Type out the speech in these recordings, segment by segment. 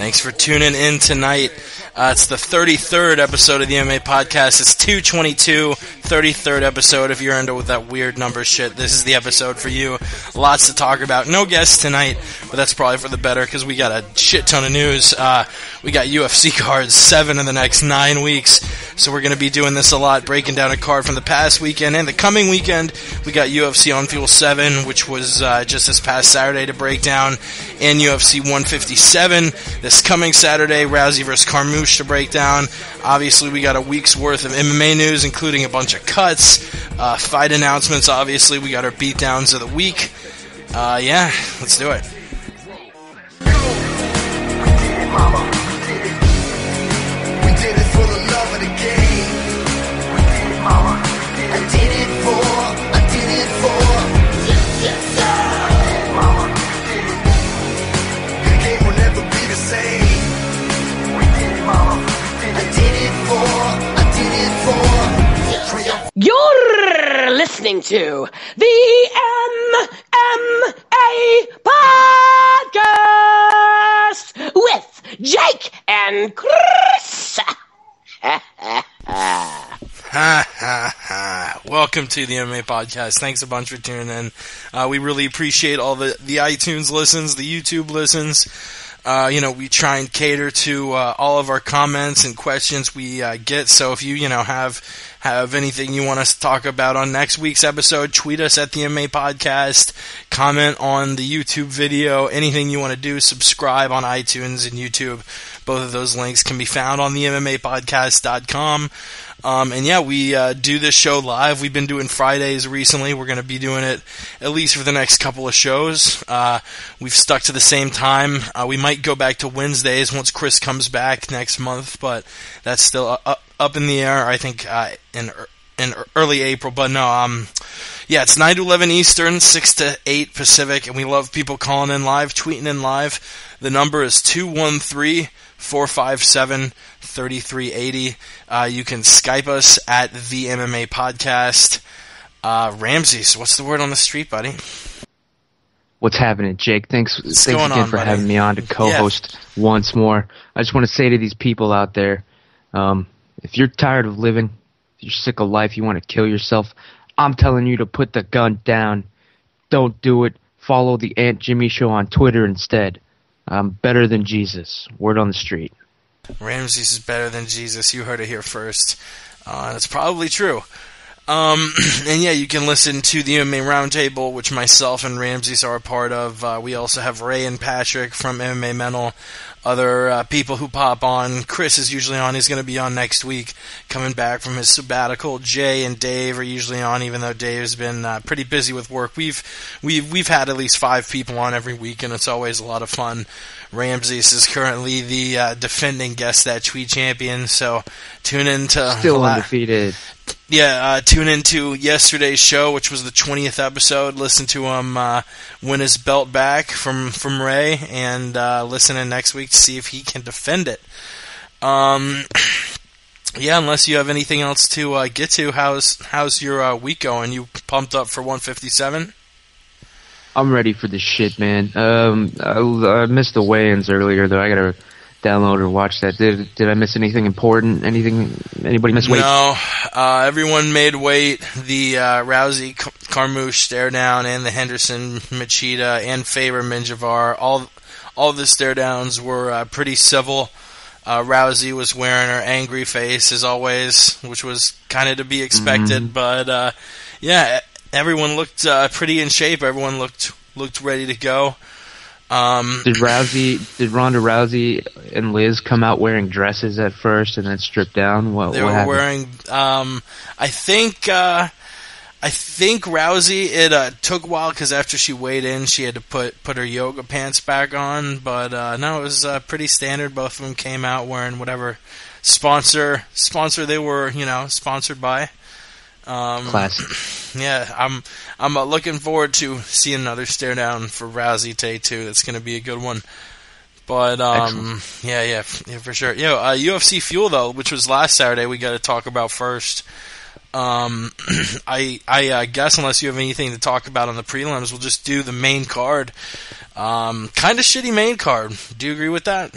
Thanks for tuning in tonight. It's the 33rd episode of the MMA Podcast. It's 222, 33rd episode. If you're into that weird number shit, this is the episode for you. Lots to talk about. No guests tonight, but that's probably for the better because we got a shit ton of news. We got UFC cards, 7 in the next 9 weeks. So we're going to be doing this a lot, breaking down a card from the past weekend and the coming weekend. We got UFC On Fuel 7, which was just this past Saturday to break down, and UFC 157 this coming Saturday, Rousey vs. Carmouche to break down. Obviously, we got a week's worth of MMA news, including a bunch of cuts, fight announcements. Obviously, we got our beatdowns of the week. Yeah, let's do it. You're listening to the MMA Podcast with Jake and Chris. Welcome to the MMA Podcast. Thanks a bunch for tuning in. We really appreciate all the iTunes listens, the YouTube listens. We try and cater to all of our comments and questions we get. So if you have anything you want us to talk about on next week's episode, tweet us at the MMA Podcast, comment on the YouTube video, anything you want to do, subscribe on iTunes and YouTube. Both of those links can be found on the MMApodcast.com. We do this show live. We've been doing Fridays recently. We're going to be doing it at least for the next couple of shows. We've stuck to the same time. We might go back to Wednesdays once Chris comes back next month, but that's still up in the air, I think, in early April. But no, it's 9 to 11 Eastern, 6 to 8 Pacific, and we love people calling in live, tweeting in live. The number is 213-457-3380. You can Skype us at the MMA Podcast. Ramses, what's the word on the street, buddy? What's happening, Jake? Thanks again for having me on to co-host once more. I just want to say to these people out there, if you're tired of living, if you're sick of life, you want to kill yourself, I'm telling you to put the gun down. Don't do it. Follow the Aunt Jimmy Show on Twitter instead. I'm better than Jesus. Word on the street. Ramses is better than Jesus. You heard it here first. That's probably true. You can listen to the MMA Roundtable, which myself and Ramses are a part of. We also have Ray and Patrick from MMA Mental. Other people who pop on. Chris is usually on. He's going to be on next week, coming back from his sabbatical. Jay and Dave are usually on, even though Dave's been pretty busy with work. We've had at least 5 people on every week, and it's always a lot of fun. Ramses is currently the defending Guess That Tweet champion, so tune in to... Still undefeated. Yeah, tune into yesterday's show, which was the 20th episode. Listen to him win his belt back from Ray, and listen in next week to see if he can defend it. Unless you have anything else to get to, how's your week going? You pumped up for 157? I'm ready for this shit, man. I missed the weigh-ins earlier, though. I gotta download or watch that. Did I miss anything important? Anybody miss weight? No. Everyone made weight. The Rousey Carmouche stare down and the Henderson Machida and Faber Minjavar. All the stare downs were pretty civil. Rousey was wearing her angry face as always, which was kind of to be expected. But everyone looked pretty in shape. Everyone looked ready to go. Did Ronda Rousey and Liz come out wearing dresses at first and then strip down? What happened? Wearing. I think Rousey. It took a while because after she weighed in, she had to put her yoga pants back on. But no, it was pretty standard. Both of them came out wearing whatever sponsor they were, sponsored by. Classic. Yeah, I'm looking forward to seeing another stare down for Rousey Tay too. That's going to be a good one. But yeah, for sure. UFC Fuel though, which was last Saturday, we got to talk about first. I guess unless you have anything to talk about on the prelims, we'll just do the main card. Kind of shitty main card. Do you agree with that?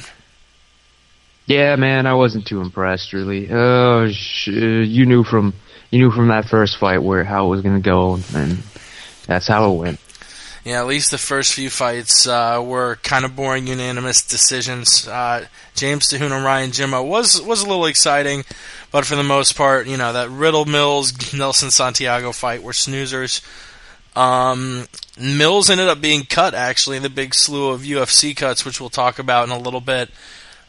Yeah, man, I wasn't too impressed, really. You knew from that first fight how it was going to go, and that's how it went. Yeah, at least the first few fights were kind of boring, unanimous decisions. James Te-Huna, Ryan Jimmo was a little exciting, but for the most part, that Riddle Mills Nelson Santiago fight were snoozers. Mills ended up being cut, actually, in the big slew of UFC cuts, which we'll talk about in a little bit.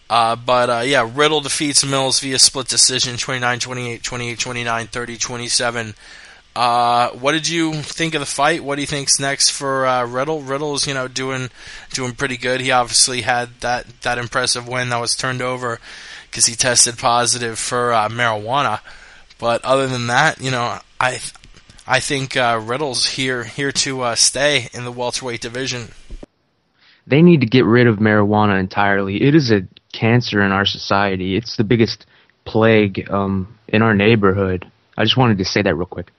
But Riddle defeats Mills via split decision, 29-28, 28-29, 30-27. What did you think of the fight? What do you think's next for Riddle? Riddle's, doing pretty good. He obviously had that impressive win that was turned over because he tested positive for marijuana. But other than that, I think Riddle's here to stay in the welterweight division. They need to get rid of marijuana entirely. It is a cancer in our society. It's the biggest plague in our neighborhood. I just wanted to say that real quick.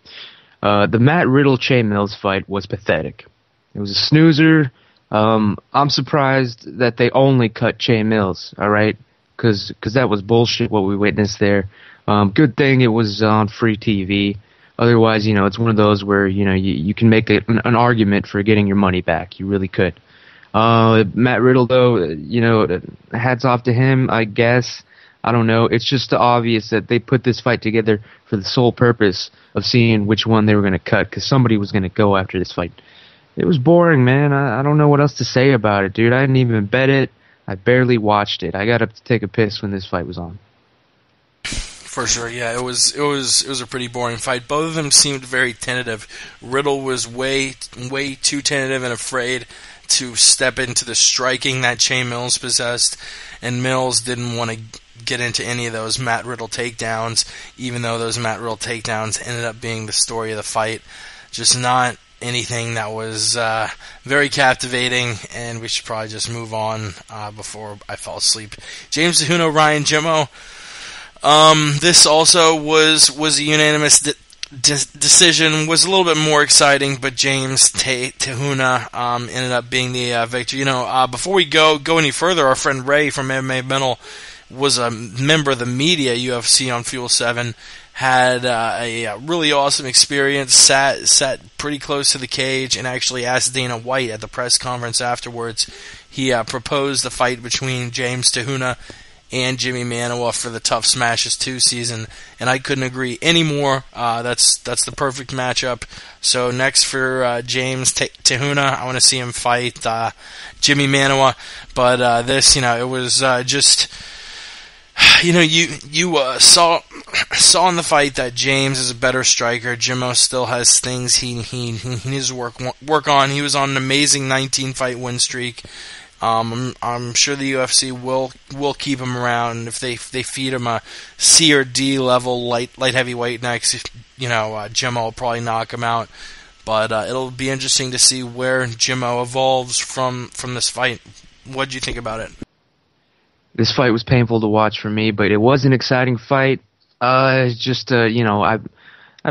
The Matt Riddle-Che Mills fight was pathetic. It was a snoozer. I'm surprised that they only cut Che Mills, all right? Because that was bullshit what we witnessed there. Good thing it was on free TV. Otherwise, it's one of those where, you can make an argument for getting your money back. You really could. Matt Riddle, though, hats off to him, I guess. I don't know. It's just obvious that they put this fight together for the sole purpose of seeing which one they were going to cut, because somebody was going to go after this fight. It was boring, man. I don't know what else to say about it, dude. I didn't even bet it. I barely watched it. I got up to take a piss when this fight was on. For sure, yeah, it was a pretty boring fight. Both of them seemed very tentative. Riddle was way too tentative and afraid to step into the striking that Che Mills possessed, and Mills didn't want to get into any of those Matt Riddle takedowns, even though those Matt Riddle takedowns ended up being the story of the fight. Just not anything that was very captivating, and we should probably just move on before I fall asleep. James Te-Huna, Ryan Jimmo. This also was a unanimous decision. Was a little bit more exciting, but James Te-Huna ended up being the victor. Before we go any further, our friend Ray from MMA Mental was a member of the media UFC on Fuel 7. Had a really awesome experience. Sat pretty close to the cage and actually asked Dana White at the press conference afterwards. He proposed the fight between James Te-Huna and Jimmy Manuwa for the Tough Smashes 2 season, and I couldn't agree anymore. That's the perfect matchup. So next for James Te-Huna, I want to see him fight Jimmy Manuwa. But this, it was just, you saw in the fight that James is a better striker. Jimmo still has things he needs to work on. He was on an amazing 19-fight win streak. I'm sure the UFC will keep him around if they feed him a C or D level light heavyweight next. Jimmo will probably knock him out, but it'll be interesting to see where Jimmo evolves from this fight. What did you think about it? This fight was painful to watch for me, but it was an exciting fight. It's just I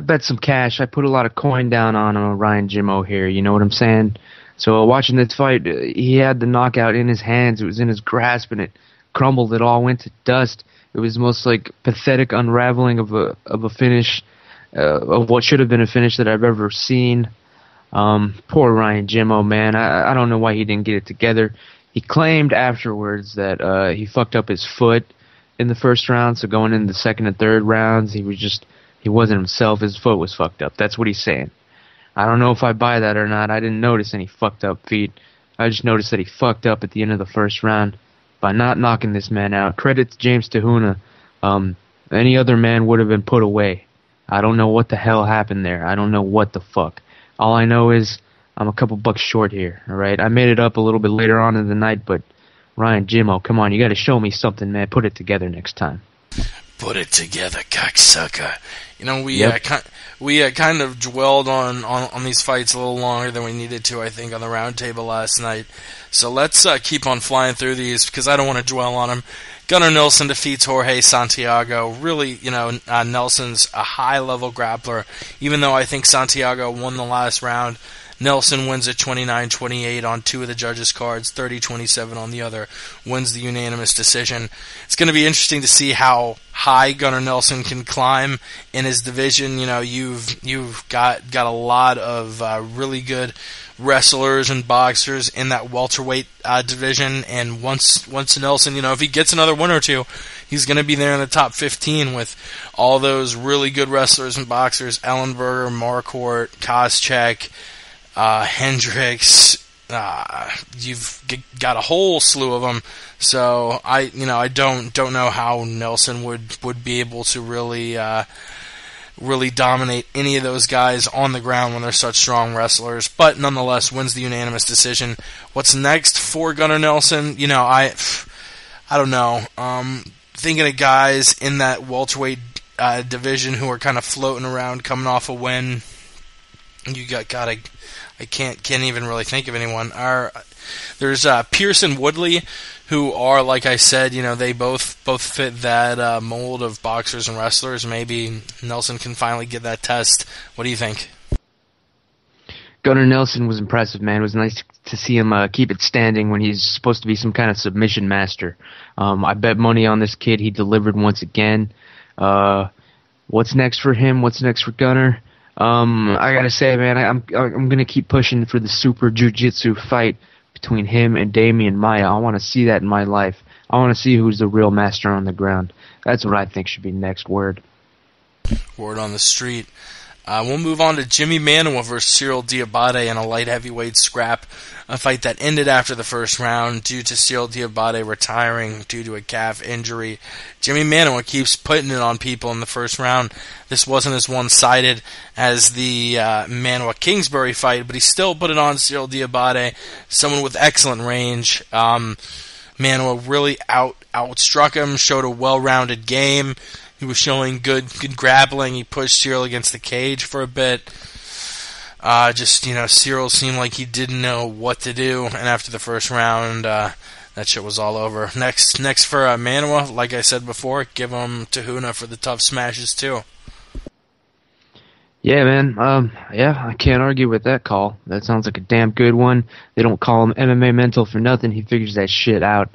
bet some cash. I put a lot of coin down on Ryan Jimmo here. You know what I'm saying? So watching this fight, he had the knockout in his hands. It was in his grasp, and it crumbled. It all went to dust. It was the most pathetic unraveling of a finish, of what should have been a finish that I've ever seen. Poor Ryan Jimmo, man. I don't know why he didn't get it together. He claimed afterwards that he fucked up his foot in the first round. So going into the second and third rounds, he wasn't himself. His foot was fucked up. That's what he's saying. I don't know if I buy that or not. I didn't notice any fucked up feet. I just noticed that he fucked up at the end of the first round by not knocking this man out. Credit to James Te-Huna. Any other man would have been put away. I don't know what the hell happened there. I don't know what the fuck. All I know is I'm a couple bucks short here, alright? I made it up a little bit later on in the night, but Ryan Jimmo, come on, you gotta show me something, man. Put it together next time. Put it together, cocksucker. We kind of dwelled on these fights a little longer than we needed to, I think, on the round table last night. So let's keep on flying through these because I don't want to dwell on them. Gunnar Nelson defeats Jorge Santiago. Really, Nelson's a high-level grappler. Even though I think Santiago won the last round, Nelson wins at 29-28 on two of the judges' cards, 30-27 on the other, wins the unanimous decision. It's going to be interesting to see how high Gunnar Nelson can climb in his division. You know, you've got a lot of really good wrestlers and boxers in that welterweight division, and once Nelson, you know, if he gets another win or two, he's going to be there in the top 15 with all those really good wrestlers and boxers: Ellenberger, Marquardt, Koscheck, Hendricks. You've got a whole slew of them. So I don't know how Nelson would be able to really dominate any of those guys on the ground when they're such strong wrestlers, but nonetheless wins the unanimous decision. What's next for Gunnar Nelson? You know, I don't know. Thinking of guys in that welterweight division who are kind of floating around, coming off a win. I can't even really think of anyone. There's Pearson Woodley, who are, like I said, you know, they both fit that mold of boxers and wrestlers. Maybe Nelson can finally get that test. What do you think? Gunnar Nelson was impressive, man. It was nice to see him keep it standing when he's supposed to be some kind of submission master. I bet money on this kid. He delivered once again. What's next for him? What's next for Gunnar? I gotta say, man, I'm gonna keep pushing for the super jiu-jitsu fight between him and Damian Maia. I want to see that in my life. I want to see who's the real master on the ground. That's what I think should be next. Word on the street. We'll move on to Jimmy Manuwa versus Cyril Diabate in a light heavyweight scrap, a fight that ended after the first round due to Cyril Diabate retiring due to a calf injury. Jimmy Manuwa keeps putting it on people in the first round. This wasn't as one-sided as the Manuwa-Kingsbury fight, but he still put it on Cyril Diabate, someone with excellent range. Manuwa really outstruck him, showed a well-rounded game. He was showing good grappling. He pushed Cyril against the cage for a bit. Cyril seemed like he didn't know what to do, and after the first round, that shit was all over. Next for Manuwa, like I said before, give him Te-Huna for the tough smashes too. Yeah, man. I can't argue with that call. That sounds like a damn good one. They don't call him MMA Mental for nothing. He figures that shit out.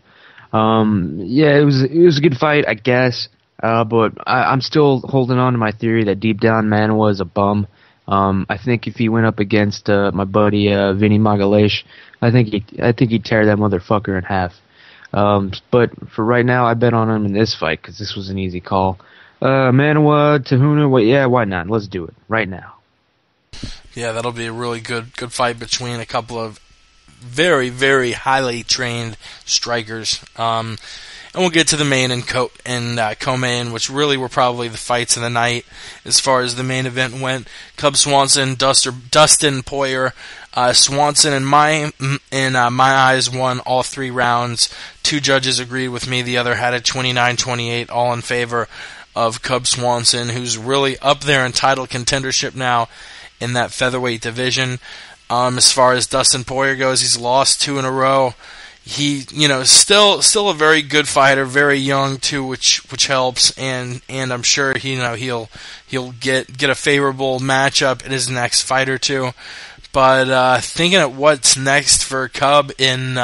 It was a good fight, I guess. But I'm still holding on to my theory that deep down Manuwa is a bum. I think if he went up against my buddy Vinny Magalhaes, I think he'd tear that motherfucker in half. But for right now, I bet on him in this fight because this was an easy call. Manuwa, Te-Huna, why not? Let's do it right now. Yeah, that'll be a really good fight between a couple of very, very highly trained strikers. And we'll get to the main and co-main, which really were probably the fights of the night as far as the main event went. Cub Swanson, Dustin Poirier. Swanson, in my eyes, won all three rounds. Two judges agreed with me. The other had it 29-28, all in favor of Cub Swanson, who's really up there in title contendership now in that featherweight division. As far as Dustin Poirier goes, he's lost 2 in a row. He, still a very good fighter, very young too, which helps, and I'm sure he'll get a favorable matchup in his next fight or two. But thinking of what's next for Cub in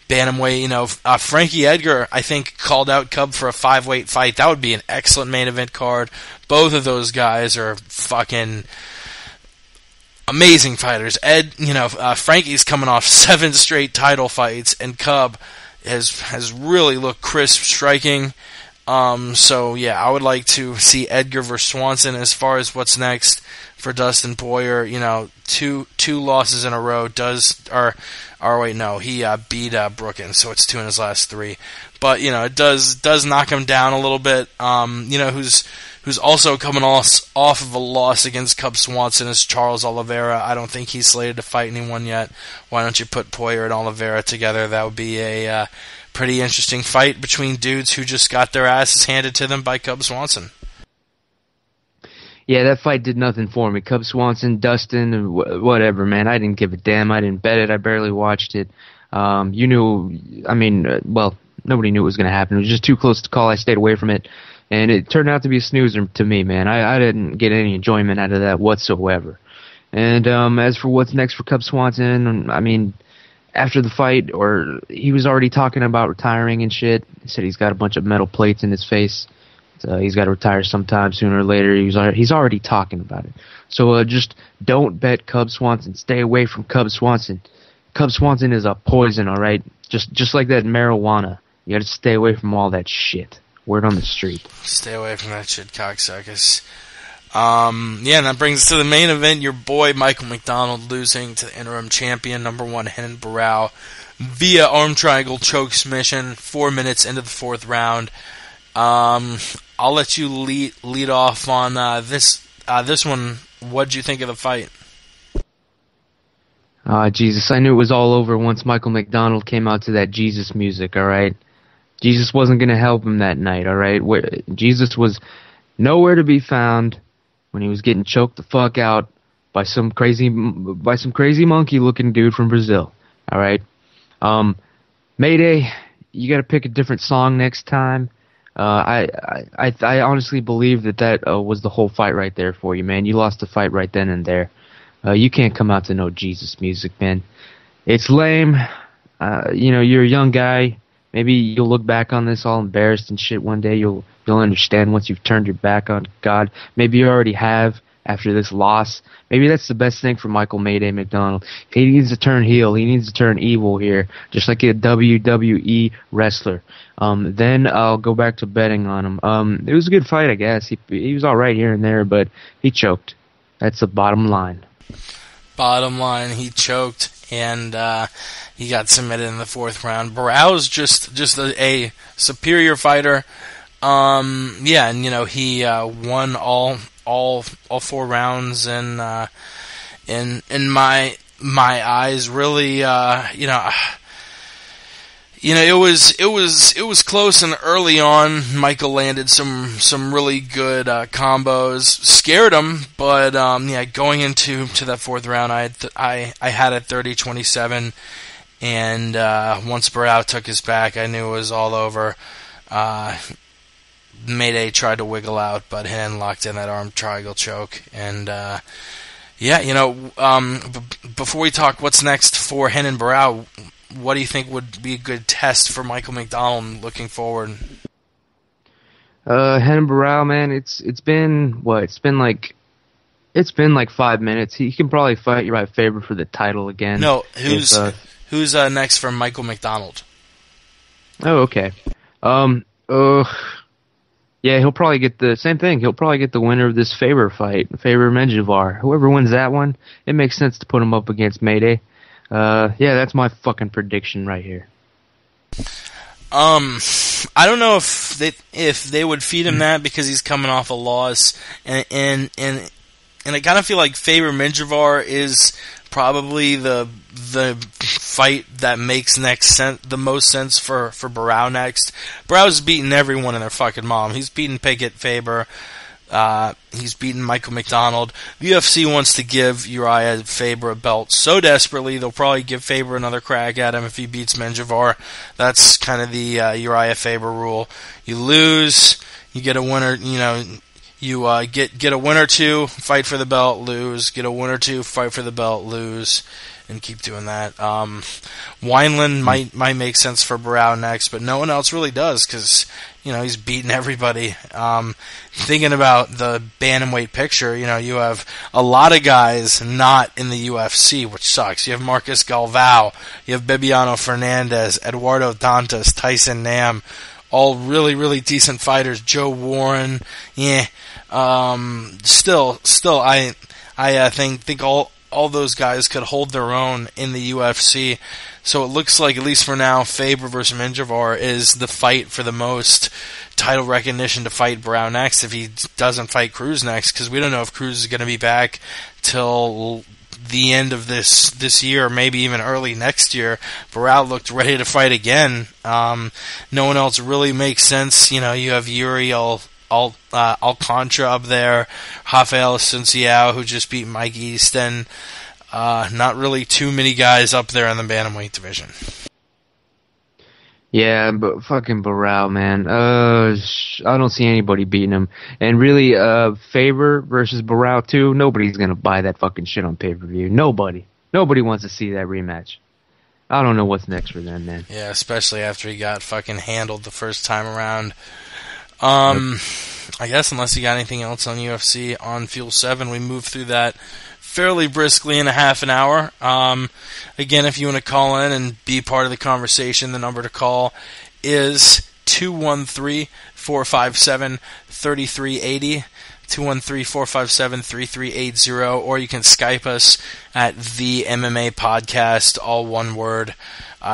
bantamweight, Frankie Edgar, I think, called out Cub for a 5-weight fight. That would be an excellent main event card. Both of those guys are fucking amazing fighters. Frankie's coming off 7 straight title fights, and Cub has really looked crisp striking. I would like to see Edgar versus Swanson. As far as what's next for Dustin Poirier, two losses in a row. He beat Brookins, so it's 2 in his last 3. But it does knock him down a little bit. Who's also coming off of a loss against Cub Swanson is Charles Oliveira. I don't think he's slated to fight anyone yet. Why don't you put Poirier and Oliveira together? That would be a pretty interesting fight between dudes who just got their asses handed to them by Cub Swanson. Yeah, that fight did nothing for me. Cub Swanson, Dustin, whatever, man. I didn't give a damn. I didn't bet it. I barely watched it. Nobody knew it was going to happen. It was just too close to call. I stayed away from it. And it turned out to be a snoozer to me, man. I didn't get any enjoyment out of that whatsoever. And as for what's next for Cub Swanson, I mean, after the fight, or he was already talking about retiring and shit. He said he's got a bunch of metal plates in his face. So he's got to retire sometime sooner or later. He's already talking about it. So just don't bet Cub Swanson. Stay away from Cub Swanson. Cub Swanson is a poison, all right? Just like that marijuana. You got to stay away from all that shit. Word on the street. Stay away from that shit, cocksuckers. And that brings us to the main event. Your boy Michael McDonald losing to the interim champion, number 1, Renan Barão, via arm triangle choke submission, 4 minutes into the 4th round. I'll let you lead off on this one. What'd you think of the fight? Jesus, I knew it was all over once Michael McDonald came out to that Jesus music, all right? Jesus wasn't going to help him that night, all right? Jesus was nowhere to be found when he was getting choked the fuck out by some crazy monkey-looking dude from Brazil, all right? Mayday, you got to pick a different song next time. I honestly believe that was the whole fight right there for you, man. You lost the fight right then and there. You can't come out to no Jesus music, man. It's lame. You're a young guy. Maybe you'll look back on this all embarrassed and shit one day. You'll understand once you've turned your back on God. Maybe you already have after this loss. Maybe that's the best thing for Michael Mayday McDonald. He needs to turn heel. He needs to turn evil here, just like a WWE wrestler. Then I'll go back to betting on him. It was a good fight, I guess. He was all right here and there, but he choked. That's the bottom line. Bottom line, he choked, and he got submitted in the 4th round. Barão's just a superior fighter. And he won all 4 rounds, and in my eyes, really, it was close, and early on, Michael landed some really good combos, scared him, but going into that 4th round, I had it 30-27, and once Barão took his back, I knew it was all over. Mayday tried to wiggle out, but Renan locked in that arm triangle choke, and before we talk what's next for Renan Barão, what do you think would be a good test for Michael McDonald looking forward? Renan Barão, man, it's been like 5 minutes. He can probably fight Uriah Faber for the title again. No, who's next for Michael McDonald? Oh, okay. Yeah, he'll probably get the same thing. He'll probably get the winner of this Faber fight, Faber Menjivar. Whoever wins that one, it makes sense to put him up against Mayday. That's my fucking prediction right here. I don't know if they would feed him that because he's coming off a loss, and I kind of feel like Faber Menjivar is probably the fight that makes the most sense for Barão next. Barão's beaten everyone and their fucking mom. He's beaten Pickett, Faber. He's beaten Michael McDonald. The UFC wants to give Uriah Faber a belt so desperately they'll probably give Faber another crack at him if he beats Menjivar. That's kind of the Uriah Faber rule. You lose, you get a winner. You get a win or two, fight for the belt, lose. Get a win or two, fight for the belt, lose, and keep doing that. Wineland might make sense for Barão next, but no one else really does because he's beaten everybody. Thinking about the bantamweight picture, you have a lot of guys not in the UFC, which sucks. You have Marcus Galvão, you have Bibiano Fernandes, Eduardo Dantas, Tyson Nam. All really, really decent fighters. Joe Warren, Still, I think all those guys could hold their own in the UFC. So it looks like, at least for now, Faber versus Menjivar is the fight for the most title recognition to fight Barão next if he doesn't fight Cruz next, because we don't know if Cruz is going to be back till the end of this year, or maybe even early next year. Barão looked ready to fight again. No one else really makes sense. You have Yuri Alcantara up there, Rafael Asunciao, who just beat Mike Easton. Not really too many guys up there in the bantamweight division. Yeah, but fucking Barao, man. I don't see anybody beating him. And really, Faber versus Barao too. Nobody's gonna buy that fucking shit on pay-per-view. Nobody wants to see that rematch. I don't know what's next for them, man. Yeah, especially after he got fucking handled the first time around. I guess unless you got anything else on UFC on Fuel 7, we move through that fairly briskly in a half an hour. Again, if you want to call in and be part of the conversation, the number to call is 213-457-3380, 213-457-3380, or you can Skype us at the MMA Podcast, all one word.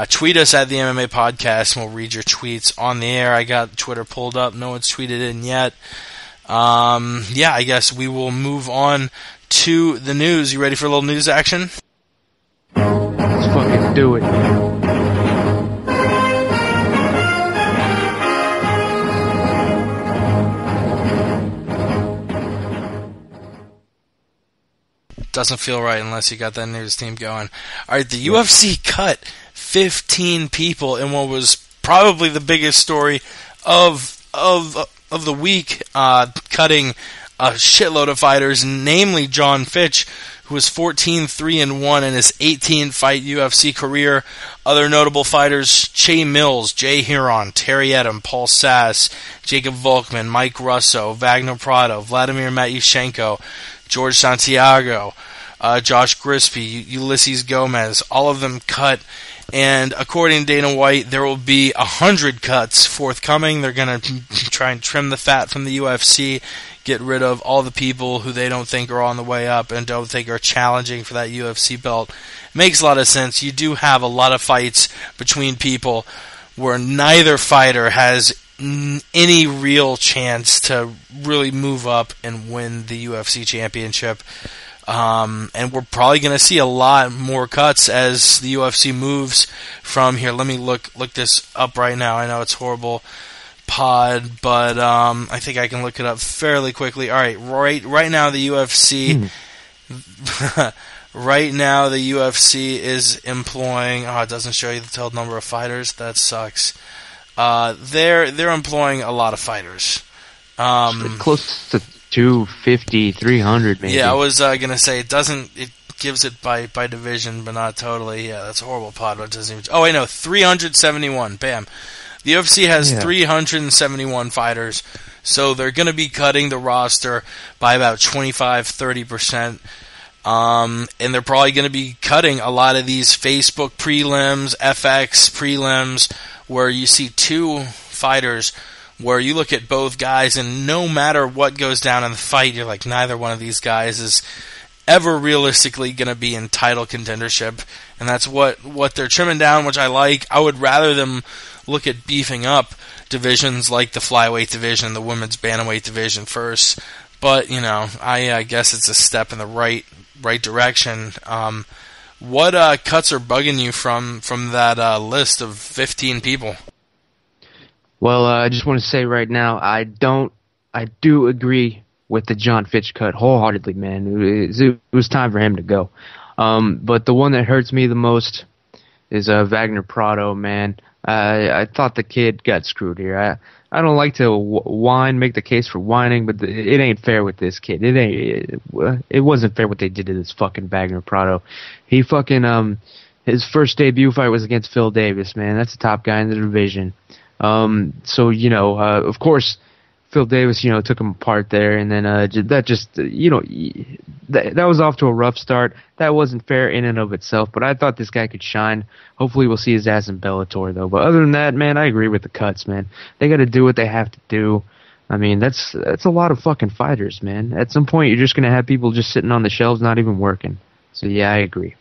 Tweet us at the MMA Podcast, and we'll read your tweets on the air. I got Twitter pulled up. No one's tweeted in yet. I guess we will move on to the news. You ready for a little news action? Let's fucking do it. Doesn't feel right unless you got that news team going. All right, the UFC cut 15 people in what was probably the biggest story of the week, cutting a shitload of fighters, namely John Fitch, who was 14-3-1 in his 18-fight UFC career. Other notable fighters: Che Mills, Jay Heron, Terry Edom, Paul Sass, Jacob Volkman, Mike Russo, Wagner Prado, Vladimir Matyushenko, George Santiago, Josh Grisby, Ulysses Gomez, all of them cut. And according to Dana White, there will be 100 cuts forthcoming. They're going to try and trim the fat from the UFC, get rid of all the people who they don't think are on the way up and don't think are challenging for that UFC belt. Makes a lot of sense. You do have a lot of fights between people where neither fighter has any real chance to really move up and win the UFC championship. And we're probably going to see a lot more cuts as the UFC moves from here. Let me look this up right now. I know it's horrible pod, but I think I can look it up fairly quickly. All right, right now the UFC right now the UFC is employing, it doesn't show you the total number of fighters. That sucks. They're employing a lot of fighters. Close to 250, 300 maybe. Yeah, I was gonna say it gives it by division, but not totally. Yeah, that's a horrible pod, but it doesn't even. Oh wait, no, 371. Bam. The UFC has 371 fighters, so they're gonna be cutting the roster by about 25-30%. And they're probably gonna be cutting a lot of these Facebook prelims, FX prelims, where you see two fighters where you look at both guys and no matter what goes down in the fight, you're like, neither one of these guys is ever realistically going to be in title contendership. And that's what they're trimming down, which I like. I would rather them look at beefing up divisions like the flyweight division, the women's bantamweight division first. But, I guess it's a step in the right direction. What cuts are bugging you from that list of 15 people? Well, I just want to say right now, I do agree with the John Fitch cut wholeheartedly, man. It was time for him to go. But the one that hurts me the most is Wagner Prado, man. I thought the kid got screwed here. I don't like to make the case for whining, but it ain't fair with this kid. It wasn't fair what they did to this fucking Wagner Prado. He fucking his first debut fight was against Phil Davis, man. That's the top guy in the division. So, of course, Phil Davis, took him apart there, and then that was off to a rough start. That wasn't fair in and of itself, but I thought this guy could shine. Hopefully we'll see his ass in Bellator, though. But other than that, man, I agree with the cuts, man. They got to do what they have to do. I mean, that's a lot of fucking fighters, man. At some point, you're just going to have people just sitting on the shelves not even working. So, yeah, I agree.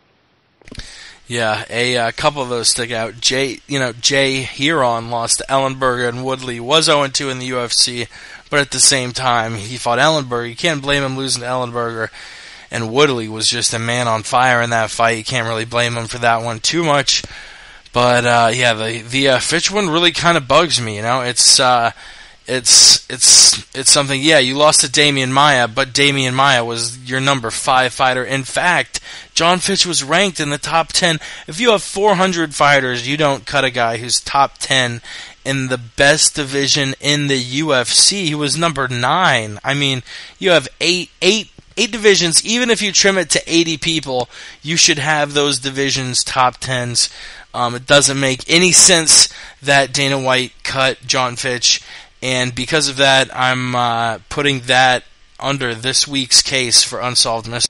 Yeah, a couple of those stick out. Jay Heron lost to Ellenberger, and Woodley was 0-2 in the UFC, but at the same time, he fought Ellenberger. You can't blame him losing to Ellenberger, and Woodley was just a man on fire in that fight. You can't really blame him for that one too much. But the Fitch one really kind of bugs me. It's it's something. Yeah, you lost to Damian Maia, but Damian Maia was your number 5 fighter. In fact, John Fitch was ranked in the top 10. If you have 400 fighters, you don't cut a guy who's top 10 in the best division in the UFC. He was number 9. I mean, you have eight divisions. Even if you trim it to 80 people, you should have those divisions top 10s. It doesn't make any sense that Dana White cut John Fitch, and because of that, I'm putting that under this week's case for Unsolved Mysteries.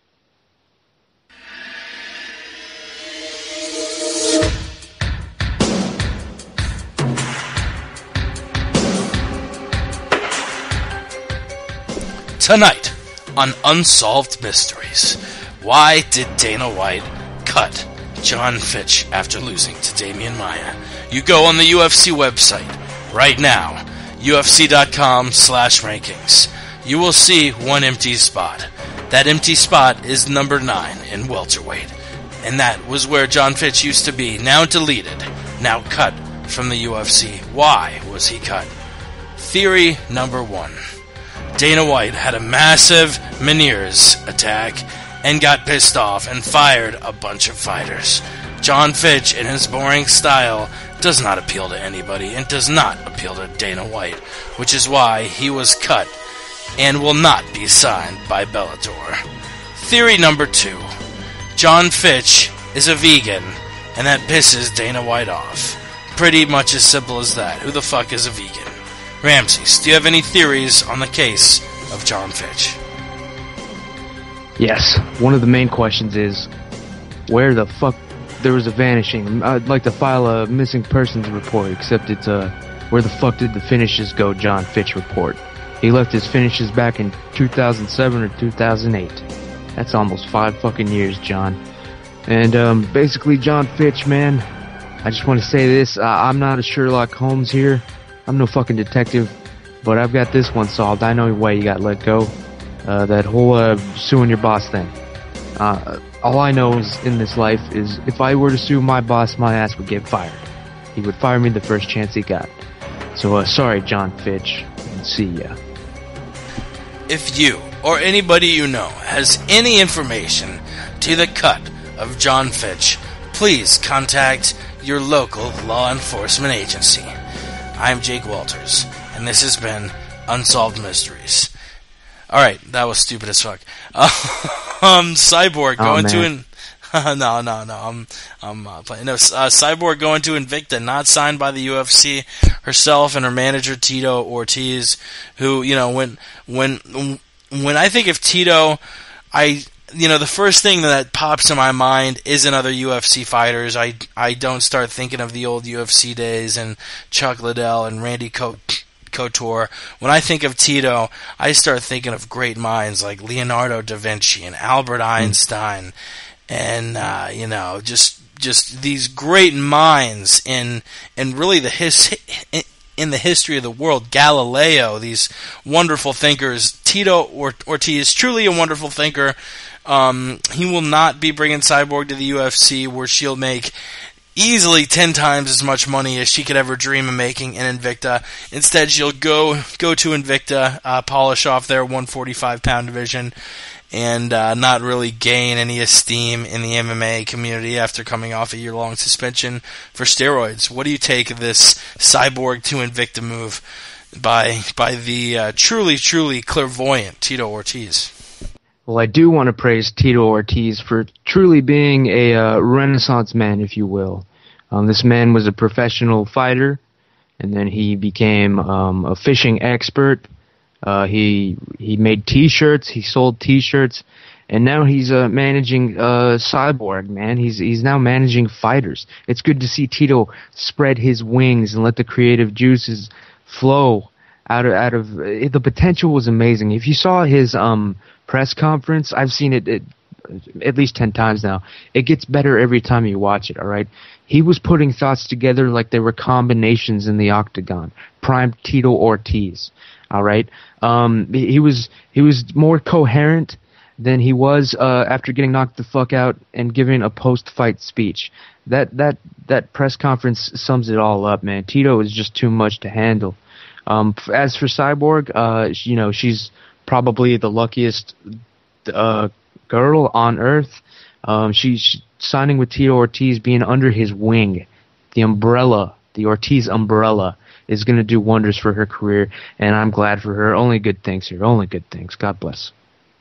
Tonight on Unsolved Mysteries, why did Dana White cut John Fitch after losing to Damian Maia? You go on the UFC website right now, UFC.com/rankings. You will see one empty spot. That empty spot is number 9 in welterweight. And that was where John Fitch used to be, now deleted, now cut from the UFC. Why was he cut? Theory number 1. Dana White had a massive Meniere's attack and got pissed off and fired a bunch of fighters. John Fitch, in his boring style, does not appeal to anybody and does not appeal to Dana White, which is why he was cut and will not be signed by Bellator. Theory number 2. John Fitch is a vegan, and that pisses Dana White off. Pretty much as simple as that. Who the fuck is a vegan? Ramses, do you have any theories on the case of John Fitch? Yes. One of the main questions is, where the fuck there was a vanishing? I'd like to file a missing persons report, except it's where the fuck did the finishes go John Fitch report? He left his finishes back in 2007 or 2008. That's almost 5 fucking years, John. And basically, John Fitch, man, I just want to say this. I'm not a Sherlock Holmes here. I'm no fucking detective, but I've got this one solved. I know why you got let go. That whole suing your boss thing. All I know is in this life is if I were to sue my boss, my ass would get fired. He would fire me the first chance he got. So sorry, John Fitch, and see ya. If you or anybody you know has any information to the cut of John Fitch, please contact your local law enforcement agency. I'm Jake Walters, and this has been Unsolved Mysteries. Alright, that was stupid as fuck. Cyborg going to I'm playing. No, Cyborg going to Invicta, not signed by the UFC. Herself and her manager Tito Ortiz, who, you know, when I think of Tito, the first thing that pops in my mind isn't other UFC fighters. I don't start thinking of the old UFC days and Chuck Liddell and Randy Couture. When I think of Tito, I start thinking of great minds like Leonardo da Vinci and Albert Einstein, and just these great minds in really in the history of the world. Galileo, these wonderful thinkers. Tito Ortiz, truly a wonderful thinker. He will not be bringing Cyborg to the UFC, where she'll make easily 10 times as much money as she could ever dream of making in Invicta. Instead, she'll go to Invicta, polish off their 145-pound division, and not really gain any esteem in the MMA community after coming off a year-long suspension for steroids. What do you take of this Cyborg to Invicta move by the truly clairvoyant Tito Ortiz? Well, I do want to praise Tito Ortiz for truly being a Renaissance man, if you will. This man was a professional fighter, and then he became a fishing expert. He made T-shirts, he sold T-shirts, and now he's managing Cyborg, man. He's now managing fighters. It's good to see Tito spread his wings and let the creative juices flow out of the potential was amazing. If you saw his press conference, I've seen it at least 10 times now. It gets better every time you watch it, all right? He was putting thoughts together like they were combinations in the octagon. Prime Tito Ortiz, all right? He was more coherent than he was after getting knocked the fuck out and giving a post-fight speech. That press conference sums it all up, man. Tito is just too much to handle. As for Cyborg, she's probably the luckiest girl on earth. She's signing with Tito Ortiz, being under his wing. The Ortiz umbrella is going to do wonders for her career, and I'm glad for her. Only good things here. Only good things. God bless.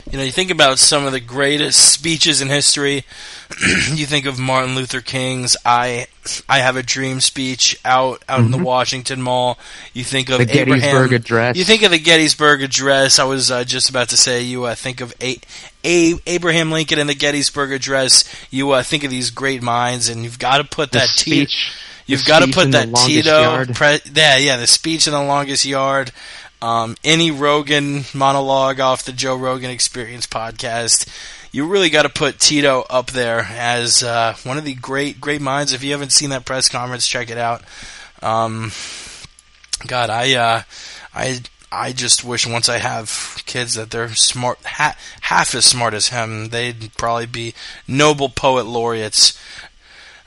You think about some of the greatest speeches in history. You think of Martin Luther King's I Have a Dream speech out in the Washington Mall. You think of the Gettysburg Address. You think of the Gettysburg Address. I was just about to say, you think of Abraham Lincoln and the Gettysburg Address. You think of these great minds, and you've got to put that speech. You've got to put that Tito. The speech in the longest yard. Any Rogan monologue off the Joe Rogan Experience podcast. You really got to put Tito up there as one of the great minds. If you haven't seen that press conference, check it out. God, I just wish once I have kids that they're smart, half as smart as him. They'd probably be Nobel Poet Laureates.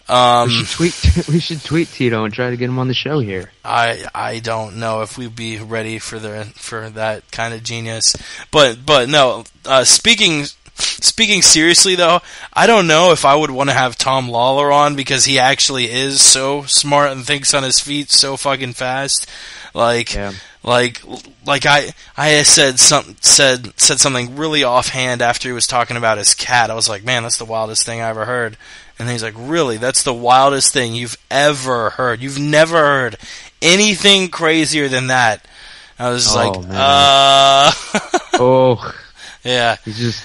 We should tweet Tito and try to get him on the show here. I don't know if we'd be ready for that kind of genius, but no. Speaking seriously though, I don't know if I would want to have Tom Lawler on, because he actually is so smart and thinks on his feet so fucking fast. I said something really offhand after he was talking about his cat. I was like, man, that's the wildest thing I ever heard. And he's like, really? That's the wildest thing you've ever heard? You've never heard anything crazier than that? I was Oh. Yeah. He's just,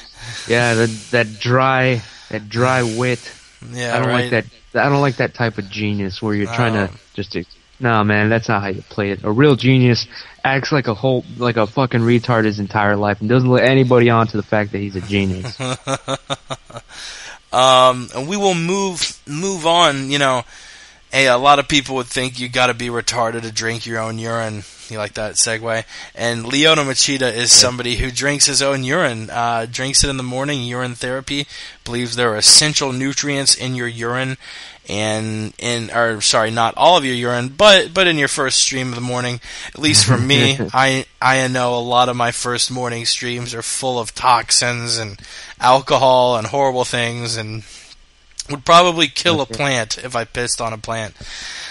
that dry wit. Yeah, I don't right. like that. I don't like that type of genius where you're trying to just... No, man, that's not how you play it. A real genius acts like a fucking retard his entire life and doesn't let anybody on to the fact that he's a genius. And we will move on. A lot of people would think you got to be retarded to drink your own urine. You like that segue? And Lyoto Machida is somebody who drinks his own urine. Drinks it in the morning. Urine therapy. Believes there are essential nutrients in your urine, not all of your urine, but in your first stream of the morning. At least for me, I know a lot of my first morning streams are full of toxins and alcohol and horrible things, and would probably kill a plant if I pissed on a plant.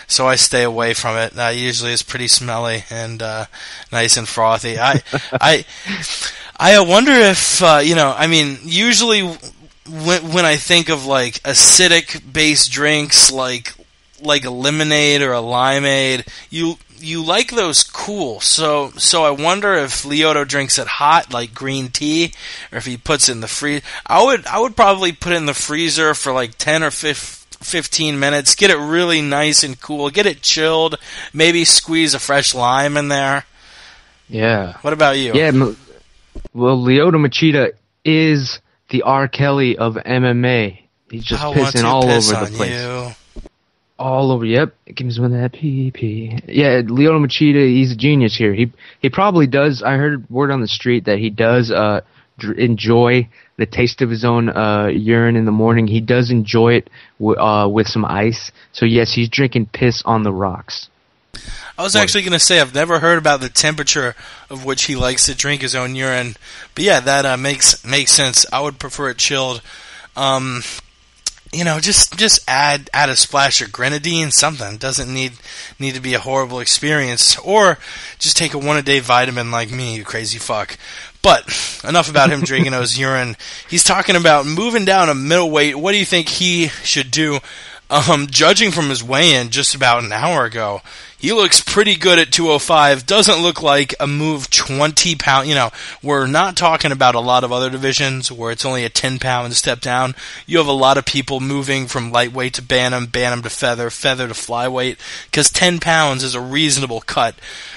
So I stay away from it. Usually it's pretty smelly and nice and frothy. I wonder if usually when I think of like acidic based drinks like a lemonade or a limeade, you like those cool. So I wonder if Lyoto drinks it hot like green tea, or if he puts it in the freezer. I would probably put it in the freezer for like 10 or 15 minutes, get it really nice and cool, get it chilled, maybe squeeze a fresh lime in there. Yeah. What about you? Yeah, well, Lyoto Machida is the R. Kelly of MMA. He's just pissing all over the place. You. All over, yep. It gives me that pee. Yeah, Lyoto Machida, he's a genius here. He probably does. I heard word on the street that he does enjoy the taste of his own urine in the morning. He does enjoy it with some ice. So yes, he's drinking piss on the rocks. I was actually going to say I've never heard about the temperature of which he likes to drink his own urine, but yeah, that makes sense. I would prefer it chilled. Just add a splash of grenadine, something. It doesn't need to be a horrible experience, or just take a 1-a-day vitamin like me, you crazy fuck. But enough about him drinking his urine. He's talking about moving down a middleweight. What do you think he should do? Judging from his weigh-in just about an hour ago, he looks pretty good at 205. Doesn't look like a move 20 pound. We're not talking about a lot of other divisions where it's only a 10 pound step down. You have a lot of people moving from lightweight to bantam to feather to flyweight, because 10 pounds is a reasonable cut.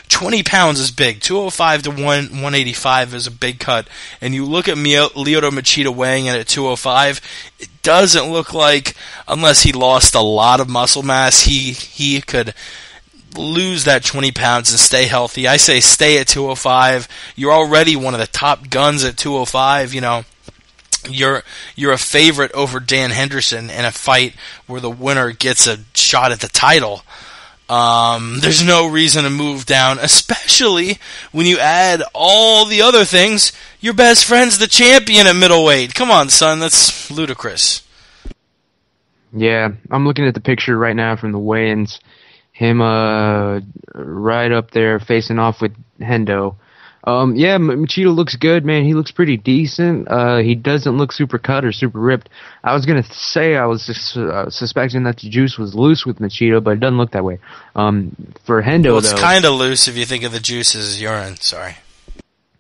20 pounds is big. 205 to 185 is a big cut. And you look at Lyoto Machida weighing in at 205, it doesn't look like, unless he lost a lot of muscle mass, he could lose that 20 pounds and stay healthy. I say stay at 205. You're already one of the top guns at 205. You're a favorite over Dan Henderson in a fight where the winner gets a shot at the title. There's no reason to move down, especially when you add all the other things. Your best friend's the champion at middleweight. Come on, son, that's ludicrous. Yeah, I'm looking at the picture right now from the weigh-ins. Him right up there facing off with Hendo. Yeah, Machida looks good, man. He looks pretty decent. He doesn't look super cut or super ripped. I was gonna say I was just, suspecting that the juice was loose with Machida, but it doesn't look that way. For Hendo, well, it's kind of loose if you think of the juice as urine. Sorry.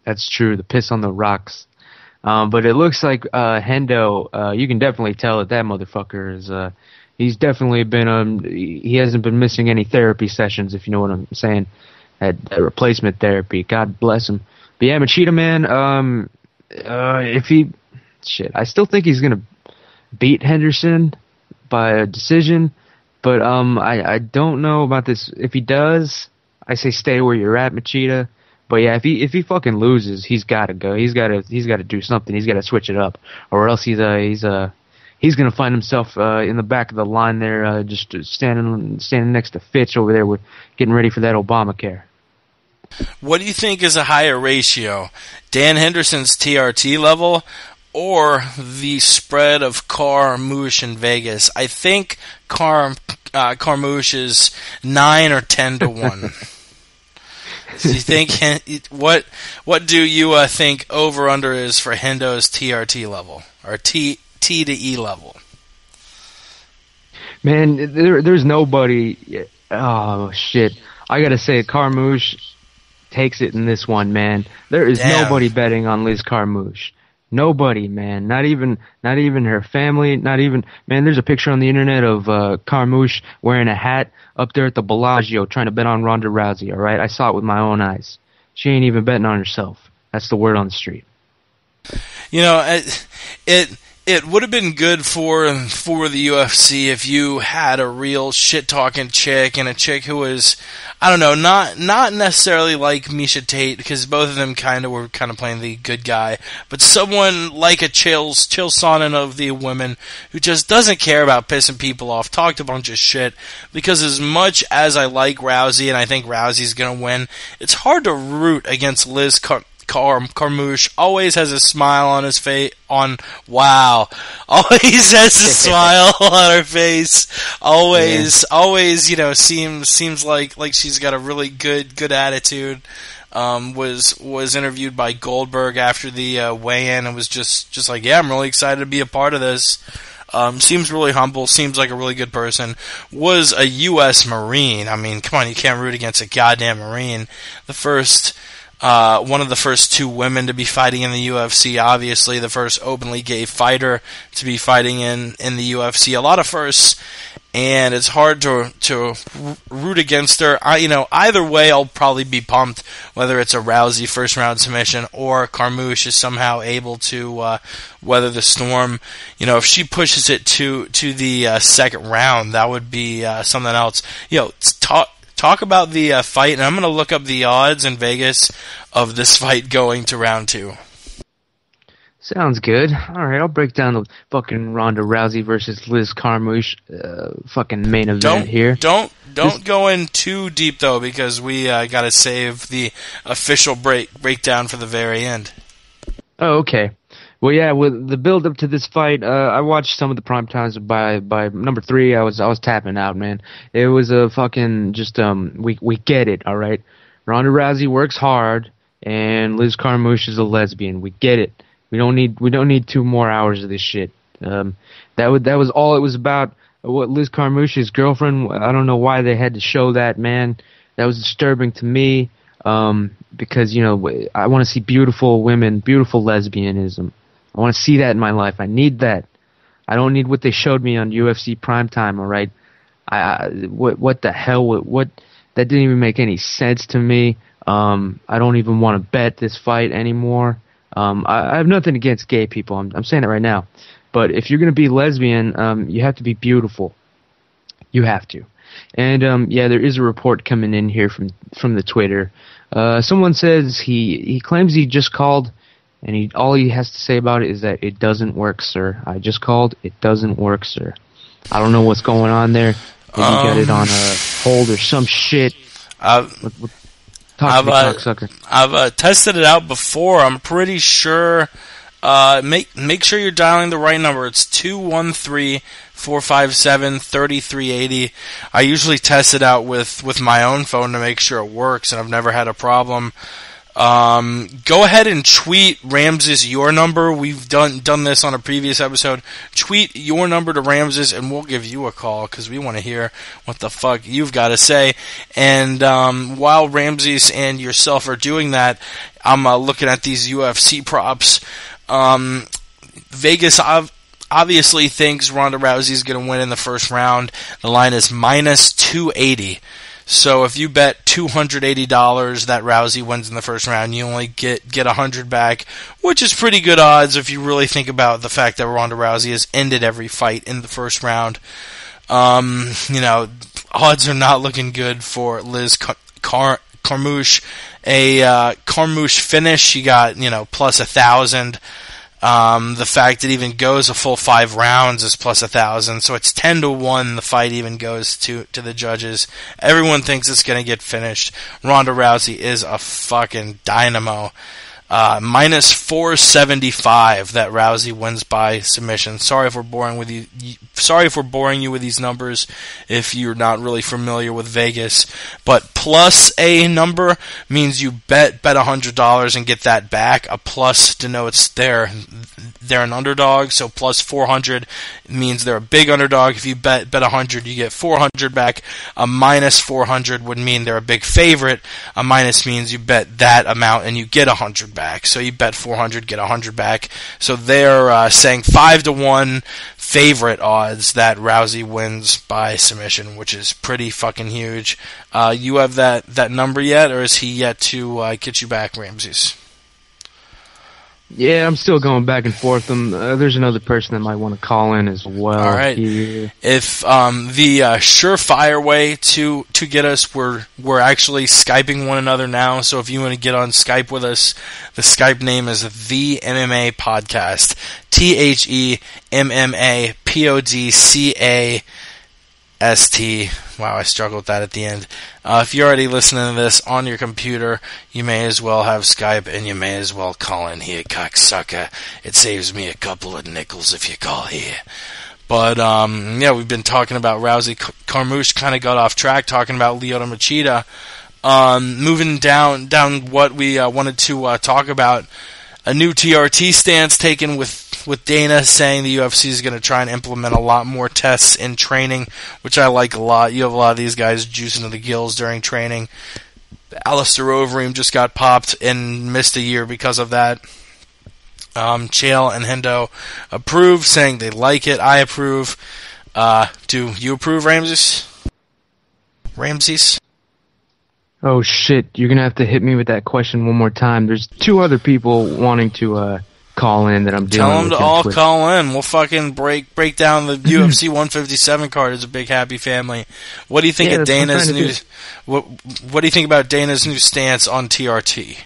That's true. The piss on the rocks. But it looks like Hendo. You can definitely tell that motherfucker is. He's definitely been. He hasn't been missing any therapy sessions, if you know what I'm saying. That replacement therapy. God bless him. But yeah, Machida, man. If he, I still think he's gonna beat Henderson by a decision. But I don't know about this. If he does, I say stay where you're at, Machida. But yeah, if he fucking loses, he's got to go. He's got to do something. He's got to switch it up, or else he's gonna find himself in the back of the line there, just standing next to Fitch over there, with getting ready for that Obamacare. What do you think is a higher ratio, Dan Henderson's TRT level, or the spread of Carmouche in Vegas? I think Carmouche is 9 or 10 to 1. Do you think what do you think over under is for Hendo's TRT level or T to E level? Man, there's nobody. Oh shit! I gotta say, Carmouche takes it in this one, man. There is nobody betting on Liz Carmouche. Nobody, man. Not even her family. Not even, man. There's a picture on the internet of Carmouche wearing a hat up there at the Bellagio trying to bet on Ronda Rousey. All right, I saw it with my own eyes. She ain't even betting on herself. That's the word on the street. You know, it would have been good for the UFC if you had a real shit-talking chick and a chick who was, I don't know, not necessarily like Miesha Tate, because both of them were playing the good guy, but someone like a Chael Sonnen of the women who just doesn't care about pissing people off, talked a bunch of shit, because as much as I like Rousey and I think Rousey's going to win, it's hard to root against Liz Carmouche. Always has a smile on his face. Always has a smile on her face. Always, seems like she's got a really good attitude. Was interviewed by Goldberg after the weigh-in and was just like, yeah, I'm really excited to be a part of this. Seems really humble, seems like a really good person. Was a U.S. Marine. I mean, come on, you can't root against a goddamn Marine. One of the first 2 women to be fighting in the UFC, obviously the first openly gay fighter to be fighting in the UFC. A lot of firsts, and it's hard to root against her. Either way, I'll probably be pumped, whether it's a Rousey first round submission or Carmouche is somehow able to weather the storm. If she pushes it to the second round, that would be something else. Talk about the fight, and I'm going to look up the odds in Vegas of this fight going to round 2. Sounds good. All right, I'll break down the fucking Ronda Rousey versus Liz Carmouche fucking main event here. Don't go in too deep though, because we got to save the official breakdown for the very end. Oh, okay. Well, yeah, with the build up to this fight, I watched some of the prime times. By number 3, I was tapping out, man. It was a fucking just we get it, all right. Ronda Rousey works hard, and Liz Carmouche is a lesbian. We get it. We don't need 2 more hours of this shit. That was all it was about. What Liz Carmouche's girlfriend, I don't know why they had to show that, man. That was disturbing to me, because I want to see beautiful women, beautiful lesbianism. I want to see that in my life. I need that. I don't need what they showed me on UFC Primetime, all right? What the hell? What? That didn't even make any sense to me. I don't even want to bet this fight anymore. I have nothing against gay people. I'm saying it right now. But if you're going to be lesbian, you have to be beautiful. You have to. And yeah, there is a report coming in here from the Twitter. Someone says he claims he just called, and all he has to say about it is that it doesn't work, sir. I just called. It doesn't work, sir. I don't know what's going on there. Maybe you got it on hold or some shit. I've tested it out before. I'm pretty sure. Make sure you're dialing the right number. It's 213-457-3380. I usually test it out with my own phone to make sure it works, and I've never had a problem. Go ahead and tweet Ramses your number. We've done this on a previous episode. Tweet your number to Ramses, and we'll give you a call because we want to hear what the fuck you've got to say. And while Ramses and yourself are doing that, I'm looking at these UFC props. Vegas obviously thinks Ronda Rousey's going to win in the first round. The line is minus 280. So if you bet $280 that Rousey wins in the first round, you only get 100 back, which is pretty good odds if you really think about the fact that Ronda Rousey has ended every fight in the first round. Odds are not looking good for Liz Carmouche. A Carmouche finish, she got, plus 1,000. The fact it even goes a full 5 rounds is plus 1,000, so it's 10-1 the fight even goes to the judges. Everyone thinks it's going to get finished. Ronda Rousey is a fucking dynamo. Minus 475 that Rousey wins by submission. Sorry if we're boring you with these numbers if you're not really familiar with Vegas. But plus a number means you bet $100 and get that back. A plus denotes they're an underdog, so plus 400 means they're a big underdog. If you bet 100, you get 400 back. A minus 400 would mean they're a big favorite. A minus means you bet that amount and you get 100 back. So you bet 400, get 100 back. So they're saying 5-1 favorite odds that Rousey wins by submission, which is pretty fucking huge. You have that number yet, or is he yet to get you back, Ramses? Yeah, I'm still going back and forth. There's another person that might want to call in as well. All right. Here. If the surefire way to get us, we're actually Skyping one another now. So if you want to get on Skype with us, the Skype name is the MMA Podcast. TheMMA Podcast. Wow, I struggled with that at the end. If you're already listening to this on your computer, you may as well have Skype, and you may as well call in here, cocksucker. It saves me a couple of nickels if you call here. But, we've been talking about Rousey. Carmouche kind of got off track talking about Lyoto Machida. Moving down what we wanted to talk about, a new TRT stance taken with Dana, saying the UFC is going to try and implement a lot more tests in training, which I like a lot. You have a lot of these guys juicing to the gills during training. Alistair Overeem just got popped and missed a year because of that. Chael and Hendo approve, saying they like it. I approve. Do you approve, Ramses? Oh shit, you're gonna have to hit me with that question one more time. There's 2 other people wanting to call in that I'm dealing with. Tell them to all call in. We'll fucking break down the UFC 157 card as a big happy family. What do you think of Dana's new? What do you think about Dana's new stance on TRT?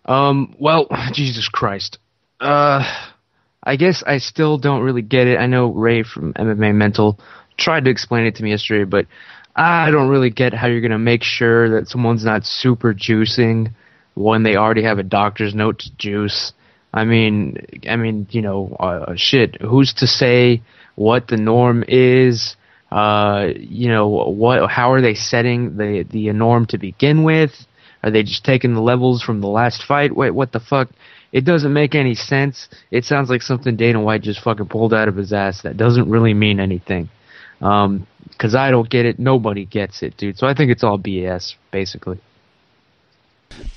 Well, Jesus Christ. I guess I still don't really get it. I know Ray from MMA Mental tried to explain it to me yesterday, but I don't really get how you're going to make sure that someone's not super juicing when they already have a doctor's note to juice. I mean, shit, who's to say what the norm is? How are they setting the norm to begin with? Are they just taking the levels from the last fight? Wait, what the fuck? It doesn't make any sense. It sounds like something Dana White just fucking pulled out of his ass that doesn't really mean anything. Because I don't get it. Nobody gets it, dude. So I think it's all BS, basically.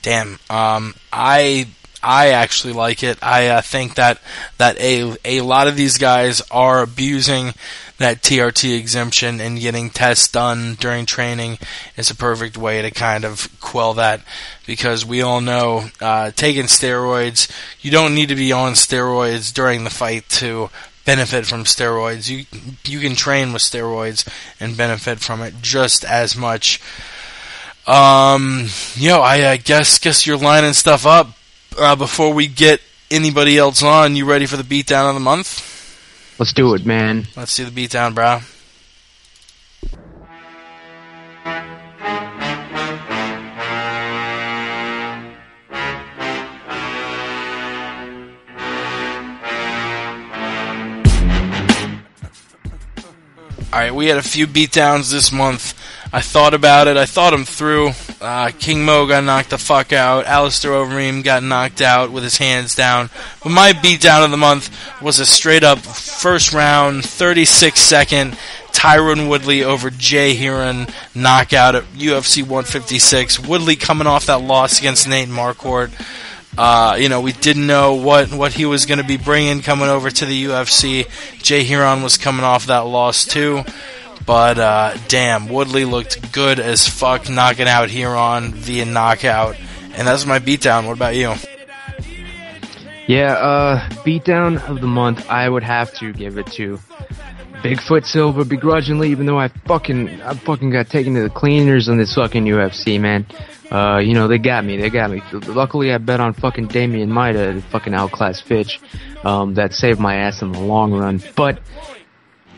Damn. I actually like it. I think that a lot of these guys are abusing that TRT exemption and getting tests done during training is a perfect way to kind of quell that, because we all know taking steroids, you don't need to be on steroids during the fight to benefit from steroids. You can train with steroids and benefit from it just as much. I guess you're lining stuff up. Before we get anybody else on, you ready for the beatdown of the month? Let's do it, man. Let's see the beatdown, bro. All right, we had a few beatdowns this month. I thought about it. I thought them through. King Mo got knocked the fuck out. Alistair Overeem got knocked out with his hands down. But my beatdown of the month was a straight-up first-round, 36-second Tyron Woodley over Jay Heron knockout at UFC 156. Woodley coming off that loss against Nate Marquardt. We didn't know what he was going to be bringing coming over to the UFC. Jay Heron was coming off that loss too. But, damn, Woodley looked good as fuck knocking out Heron via knockout. And that's my beatdown. What about you? Yeah, beatdown of the month, I would have to give it to Bigfoot Silva begrudgingly, even though I fucking got taken to the cleaners on this fucking UFC, man. They got me. Luckily, I bet on fucking Damian Maida, fucking outclass Fitch. That saved my ass in the long run. But,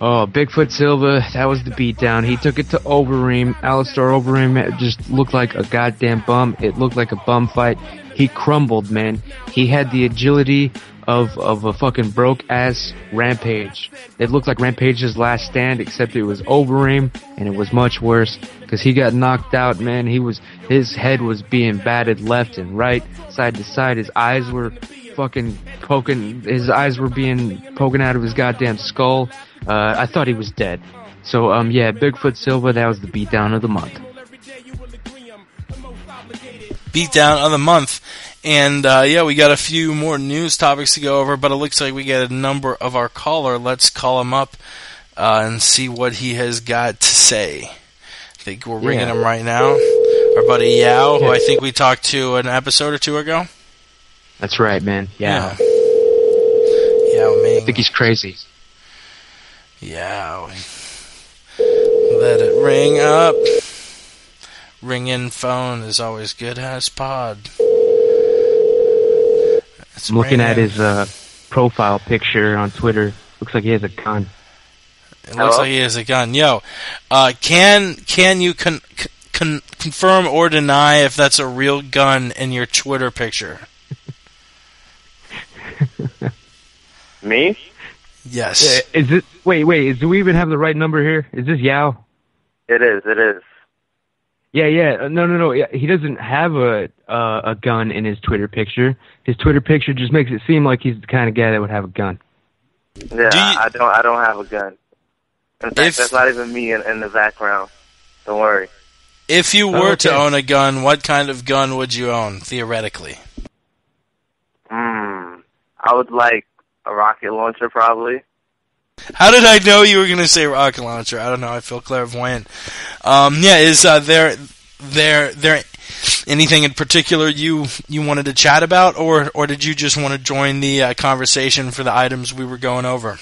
Bigfoot Silva, that was the beatdown. He took it to Overeem. Alistair Overeem just looked like a goddamn bum. It looked like a bum fight. He crumbled, man. He had the agility of a fucking broke-ass Rampage. It looked like Rampage's last stand, except it was Overeem, and it was much worse, because he got knocked out, man. His head was being batted left and right, side to side. His eyes were fucking poking out of his goddamn skull. I thought he was dead. So, Bigfoot Silva, that was the beatdown of the month. Beatdown of the month. And, we got a few more news topics to go over, but it looks like we got a number of our caller. Let's call him up and see what he has got to say. I think we're ringing him right now. Our buddy Yao, who I think we talked to an episode or two ago. That's right, man. Yeah. I think he's crazy. Yeah. Let it ring up. Ring-in phone is always good as pod. I'm looking at his profile picture on Twitter. Looks like he has a gun. It looks like he has a gun. Yo, can you confirm or deny if that's a real gun in your Twitter picture? Me? Yes. Is it? Wait. Do we even have the right number here? Is this Yao? It is. Yeah. No. Yeah, he doesn't have a gun in his Twitter picture. His Twitter picture just makes it seem like he's the kind of guy that would have a gun. Yeah, I don't have a gun. In fact, that's not even me in the background. Don't worry. If you were to own a gun, what kind of gun would you own, theoretically? I would like a rocket launcher, probably. How did I know you were going to say rocket launcher? I don't know. I feel clairvoyant. Is there anything in particular you wanted to chat about, or did you just want to join the conversation for the items we were going over?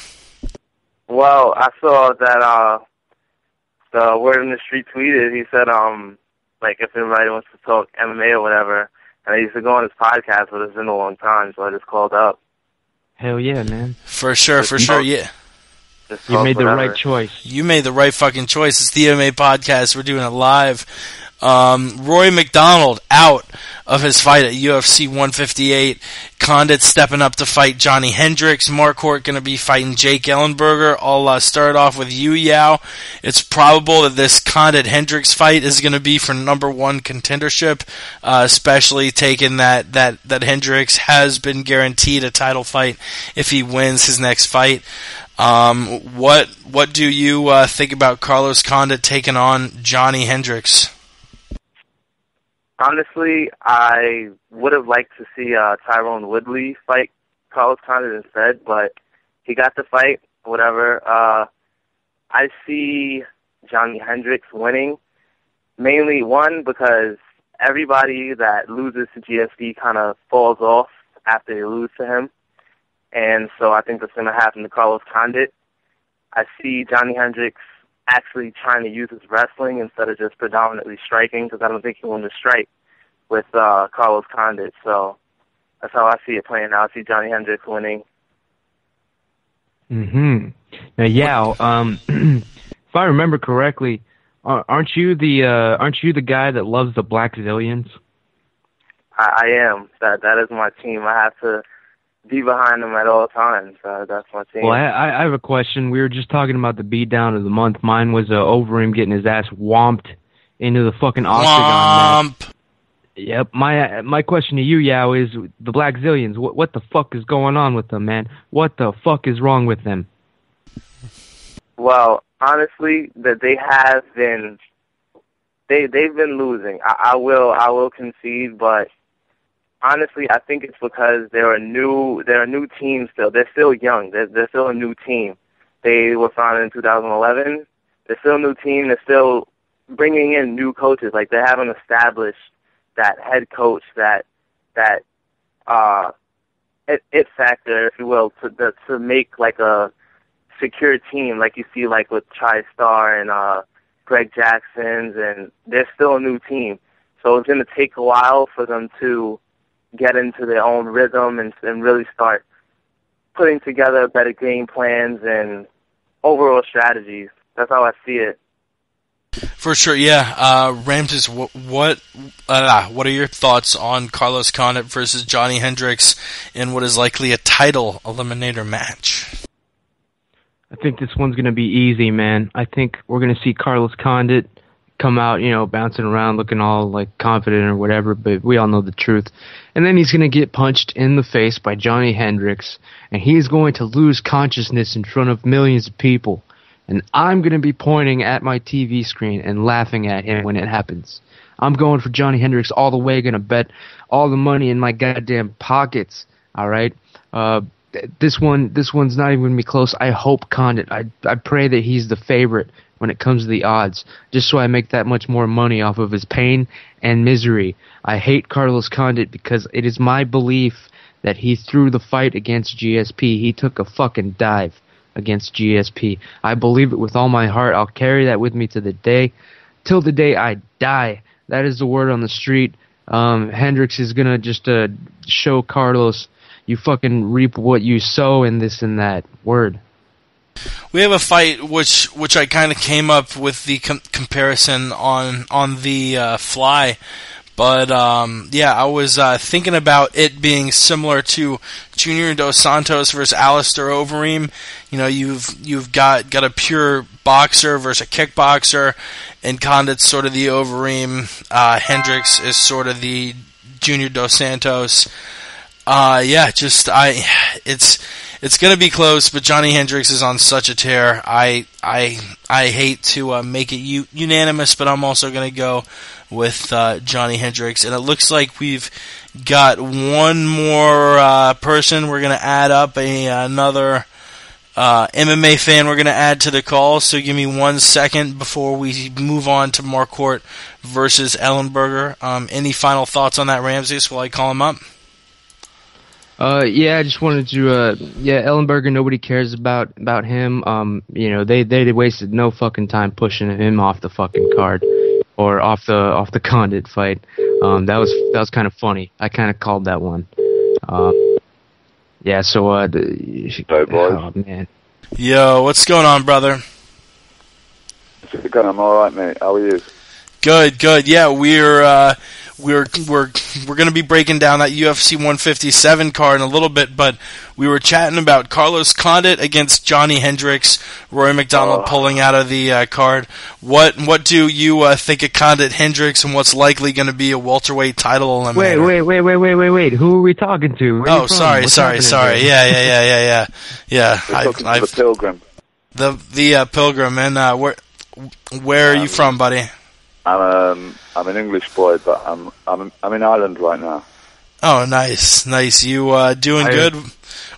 Well, I saw that the Word in the Street tweeted. He said, if anybody wants to talk MMA or whatever, and I used to go on his podcast, but it's been a long time, so I just called up. Hell yeah, man. For sure, yeah. You made the right choice. You made the right fucking choice. It's the MMA Podcast. We're doing it live. Roy McDonald out of his fight at UFC 158. Condit stepping up to fight Johnny Hendricks. Marquardt going to be fighting Jake Ellenberger. I'll start off with you, Yao. It's probable that this Condit-Hendricks fight is going to be for number one contendership, especially taking that Hendricks has been guaranteed a title fight if he wins his next fight. What do you think about Carlos Condit taking on Johnny Hendricks? Honestly, I would have liked to see Tyron Woodley fight Carlos Condit instead, but he got the fight, whatever. I see Johnny Hendricks winning, mainly one, because everybody that loses to GSP kind of falls off after they lose to him, and so I think that's going to happen to Carlos Condit. I see Johnny Hendricks actually trying to use his wrestling instead of just predominantly striking, because I don't think he won the strike with Carlos Condit. So that's how I see it playing out. I see Johnny Hendricks winning. Now, Yao, if I remember correctly, aren't you the guy that loves the Black Zillions? I am. That is my team. I have to be behind them at all times. That's my team. Well, I have a question. We were just talking about the beatdown of the month. Mine was Overeem getting his ass whomped into the fucking octagon match. Yep. My question to you, Yao, is the Black Zillions. What the fuck is going on with them, man? What the fuck is wrong with them? Well, honestly, that they have been. They've been losing. I will concede, but. Honestly, I think it's because they're a new team still. They're still young. They're still a new team. They were founded in 2011. They're still a new team. They're still bringing in new coaches. Like, they haven't established that head coach, that it factor, if you will, to make like a secure team, like you see like with TriStar and Greg Jackson's, and they're still a new team. So it's going to take a while for them to get into their own rhythm and really start putting together better game plans and overall strategies. That's how I see it. For sure, yeah. Ramses, what are your thoughts on Carlos Condit versus Johnny Hendricks in what is likely a title eliminator match? I think this one's going to be easy, man. I think we're going to see Carlos Condit come out, bouncing around looking all like confident or whatever, but we all know the truth. And then he's going to get punched in the face by Johnny Hendricks, and he's going to lose consciousness in front of millions of people. And I'm going to be pointing at my TV screen and laughing at him when it happens. I'm going for Johnny Hendricks all the way, going to bet all the money in my goddamn pockets, all right? This one's not even going to be close. I hope Condit. I pray that he's the favorite when it comes to the odds, just so I make that much more money off of his pain and misery. I hate Carlos Condit because it is my belief that he threw the fight against GSP. He took a fucking dive against GSP. I believe it with all my heart. I'll carry that with me till the day I die. That is the word on the street. Hendricks is gonna just show Carlos, you fucking reap what you sow, and this and that. Word. We have a fight which I kind of came up with the comparison on the fly, but I was thinking about it being similar to Junior Dos Santos versus Alistair Overeem. You've got a pure boxer versus a kickboxer, and Condit's sort of the Overeem. Hendricks is sort of the Junior Dos Santos. It's going to be close, but Johnny Hendricks is on such a tear. I hate to make it unanimous, but I'm also going to go with Johnny Hendricks. And it looks like we've got one more person. We're going to add up another MMA fan we're going to add to the call. So give me 1 second before we move on to Marquardt versus Ellenberger. Any final thoughts on that, Ramses, while I call him up? I just wanted to, Ellenberger, nobody cares about him. They wasted no fucking time pushing him off the fucking card, or off the Condit fight. That was kind of funny. I kind of called that one. Hey, boys. Oh, man. Yo, what's going on, brother? I'm alright, mate. How are you? Good. Yeah, we're going to be breaking down that UFC 157 card in a little bit, but we were chatting about Carlos Condit against Johnny Hendricks, Rory McDonald pulling out of the card. What do you think of Condit Hendricks, and what's likely going to be a welterweight title eliminator? Wait. Who are we talking to? Sorry. Yeah. The Pilgrim. The Pilgrim, and where are you from, buddy? I'm an English boy, but I'm in Ireland right now. Oh, nice. You doing good?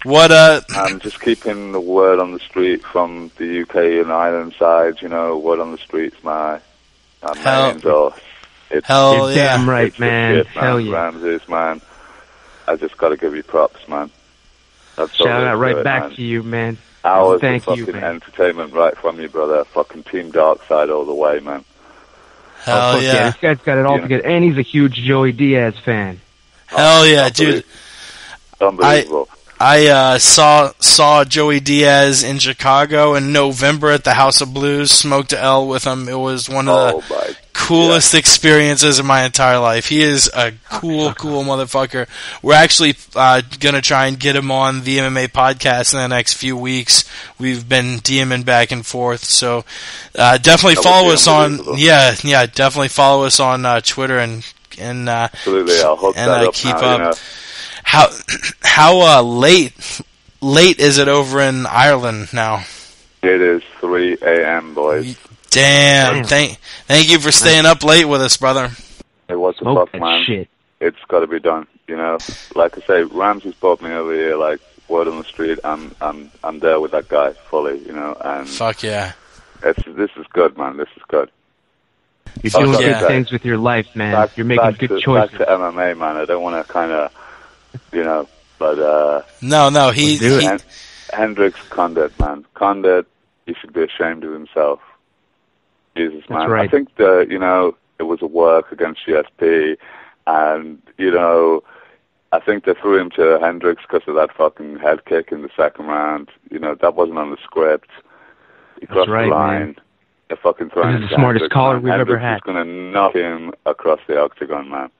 What? I'm just keeping the word on the street from the UK and Ireland side. Word on the street's my main endorsed. Hell yeah! Damn right, man. Hell yeah, Ramses, man. I just got to give you props, man. Shout out right back to you, man. Hours of fucking entertainment right from you, brother. Fucking Team Dark Side all the way, man. Hell yeah. This guy's got it all together, and he's a huge Joey Diaz fan. Hell yeah, dude. Unbelievable. I saw Joey Diaz in Chicago in November at the House of Blues, smoked a L with him. It was one of the coolest experiences of my entire life. He is a cool motherfucker. We're actually going to try and get him on the MMA podcast in the next few weeks. We've been DMing back and forth, so definitely follow us on. Definitely follow us on Twitter and absolutely. I'll hook that up keep now, up. How late is it over in Ireland now? It is 3 a.m., boys. Damn. Thank you for staying up late with us, brother. Hey, what the fuck, man? Shit. It's got to be done, you know. Like I say, Ramses brought me over here, like, word on the street. I'm there with that guy fully, you know. And fuck yeah. This is good, man. This is good. You're doing good things with your life, man. You're making good choices. Back to MMA, man. I don't want to kind of, you know, but... No, Hendricks, Condit, man. Condit, he should be ashamed of himself. Jesus, man. That's right. I think that, you know, it was a work against GSP, and, you know, I think they threw him to Hendricks because of that fucking head kick in the second round. You know, that wasn't on the script. He crossed the line. Man. They're fucking throwing him. This is the smartest caller we've ever had. Hendricks is going to knock him across the octagon, man.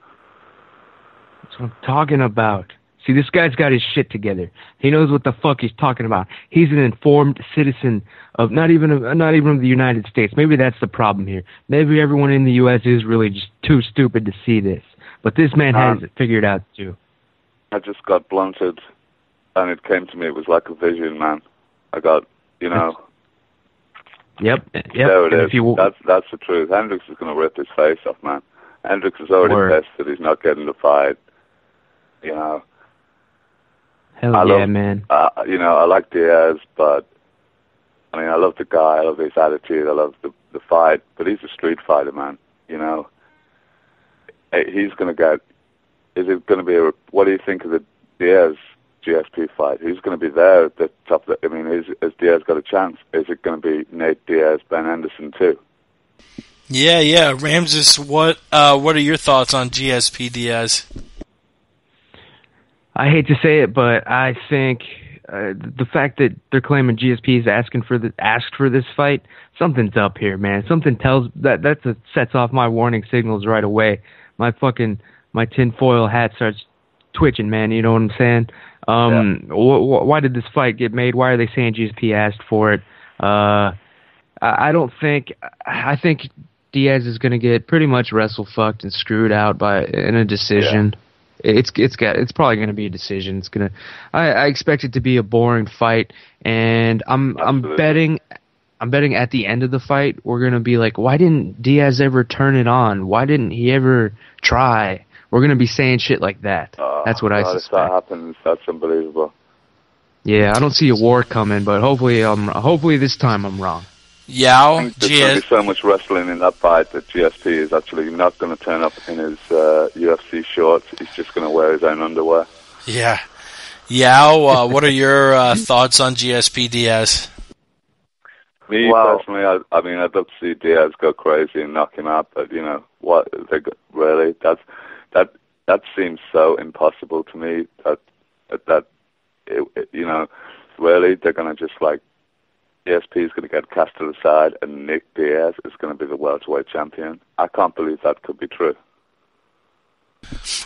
That's what I'm talking about. See, this guy's got his shit together. He knows what the fuck he's talking about. He's an informed citizen of not even of the United States. Maybe that's the problem here. Maybe everyone in the U.S. is really just too stupid to see this. But this man has it figured out too. I just got blunted, and it came to me. It was like a vision, man. I got, you know. Yep. There it is. That's the truth. Hendricks is going to rip his face off, man. Hendricks is already pissed that he's not getting the fight. You know. Man. You know, I like Diaz, but I mean, I love the guy. I love his attitude. I love the fight. But he's a street fighter, man. You know, he's going to get. Is it going to be what do you think of the Diaz GSP fight? Who's going to be there at the top? I mean, has Diaz got a chance? Is it going to be Nate Diaz, Ben Henderson too? Yeah. Ramses, what are your thoughts on GSP Diaz? I hate to say it, but I think the fact that they're claiming GSP is asked for this fight, something's up here, man. Something tells sets off my warning signals right away. My tinfoil hat starts twitching, man. You know what I'm saying? Why did this fight get made? Why are they saying GSP asked for it? I think Diaz is going to get pretty much wrestle fucked and screwed out in a decision. Yeah. It's probably going to be a decision. I expect it to be a boring fight, and I'm betting at the end of the fight we're going to be like, why didn't Diaz ever turn it on? Why didn't he ever try? We're going to be saying shit like that. That's what I suspect. If that happens, that's unbelievable. Yeah, I don't see a war coming, but hopefully this time I'm wrong. Yao, there's going to be so much wrestling in that fight that GSP is actually not going to turn up in his UFC shorts. He's just going to wear his own underwear. Yeah. Yao, what are your thoughts on GSP Diaz? Me personally, I mean, I'd love to see Diaz go crazy and knock him out, but you know what? Really, that seems so impossible to me. You know, really, they're going to just like. GSP is going to get cast to the side, and Nick Diaz is going to be the welterweight champion. I can't believe that could be true.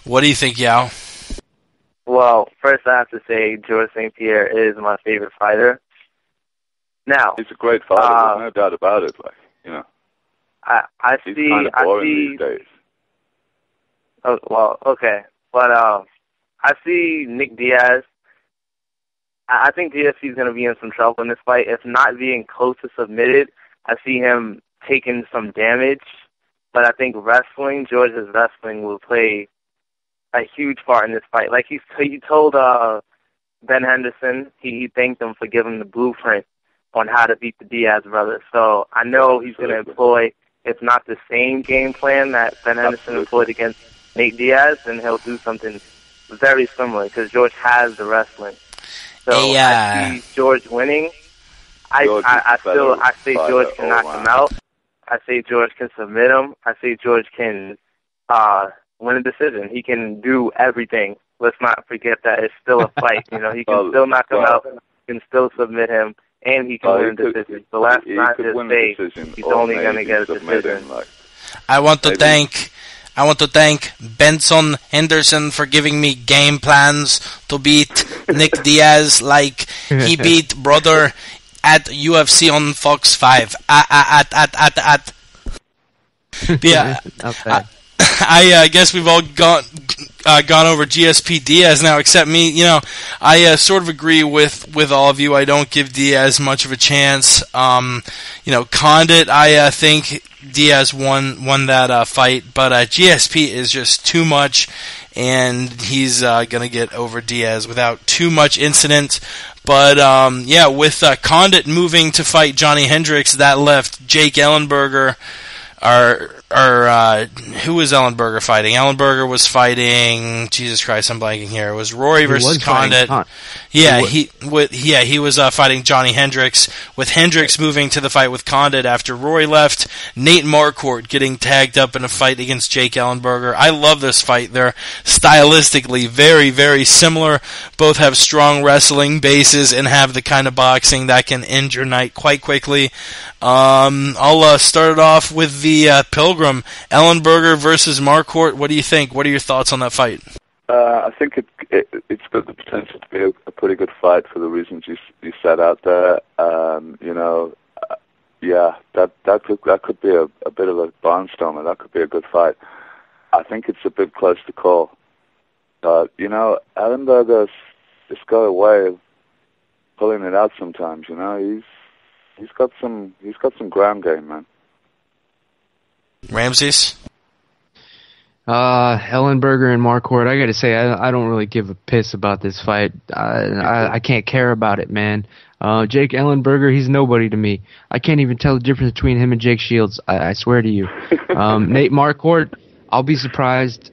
What do you think, Yao? Well, first I have to say George St. Pierre is my favorite fighter. Now, he's a great fighter. There's no doubt about it. Like, you know, he's kind of boring these days. Oh, well, okay, but I see Nick Diaz. I think GSP is going to be in some trouble in this fight. If not being close to submitted, I see him taking some damage. But I think George's wrestling will play a huge part in this fight. Like he told Ben Henderson, he thanked him for giving him the blueprint on how to beat the Diaz brothers. So I know he's going to employ, if not the same game plan that Ben Henderson employed against Nate Diaz, then he'll do something very similar because George has the wrestling. So I see George winning. I say George can knock him out. I say George can submit him. I say George can win a decision. He can do everything. Let's not forget that it's still a fight. You know, he can still knock him out, can still submit him, and he can win a decision. So let's not just say he's only going to get a decision. I want to thank Benson Henderson for giving me game plans to beat Nick Diaz like he beat brother at UFC on Fox 5. Yeah, I guess we've all gone over GSP Diaz now, except me. You know, I sort of agree with all of you. I don't give Diaz much of a chance. You know, Condit, I think Diaz won that fight, but GSP is just too much, and he's gonna get over Diaz without too much incident. But yeah, with Condit moving to fight Johnny Hendricks, that left Jake Ellenberger. Who was Ellenberger fighting? Ellenberger was fighting. Jesus Christ, I'm blanking here. It was Rory versus Condit. He was fighting Johnny Hendricks. With Hendricks moving to the fight with Condit after Rory left, Nate Marquardt getting tagged up in a fight against Jake Ellenberger. I love this fight. They're stylistically very, very similar. Both have strong wrestling bases and have the kind of boxing that can end your night quite quickly. I'll start it off with the Pilgrim. Ellenberger versus Marquardt. What do you think? What are your thoughts on that fight? I think it's got the potential to be a pretty good fight for the reasons you set out there. That could be a bit of a barnstormer. That could be a good fight. I think it's a bit close to call. But, you know, Ellenberger's just got a way of pulling it out sometimes, you know. He's got some ground game, man. Ramses? Ellenberger and Marquardt, I gotta say, I don't really give a piss about this fight. I can't care about it, man. Jake Ellenberger, he's nobody to me. I can't even tell the difference between him and Jake Shields. I swear to you. Nate Marquardt, I'll be surprised.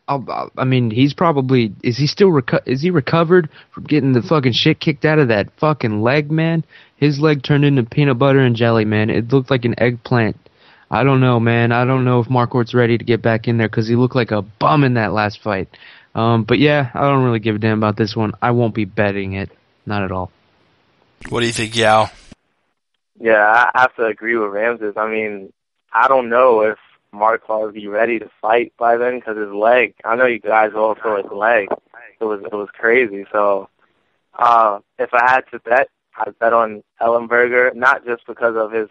I mean, he's probably... Is he recovered from getting the fucking shit kicked out of that fucking leg, man? His leg turned into peanut butter and jelly, man. It looked like an eggplant. I don't know, man. I don't know if Marquardt's ready to get back in there because he looked like a bum in that last fight. But yeah, I don't really give a damn about this one. I won't be betting it. Not at all. What do you think, Yao? Yeah, I have to agree with Ramses. I mean, I don't know if Marquardt would be ready to fight by then because his leg. I know you guys all saw his leg. It was crazy. So if I had to bet, I'd bet on Ellenberger, not just because of his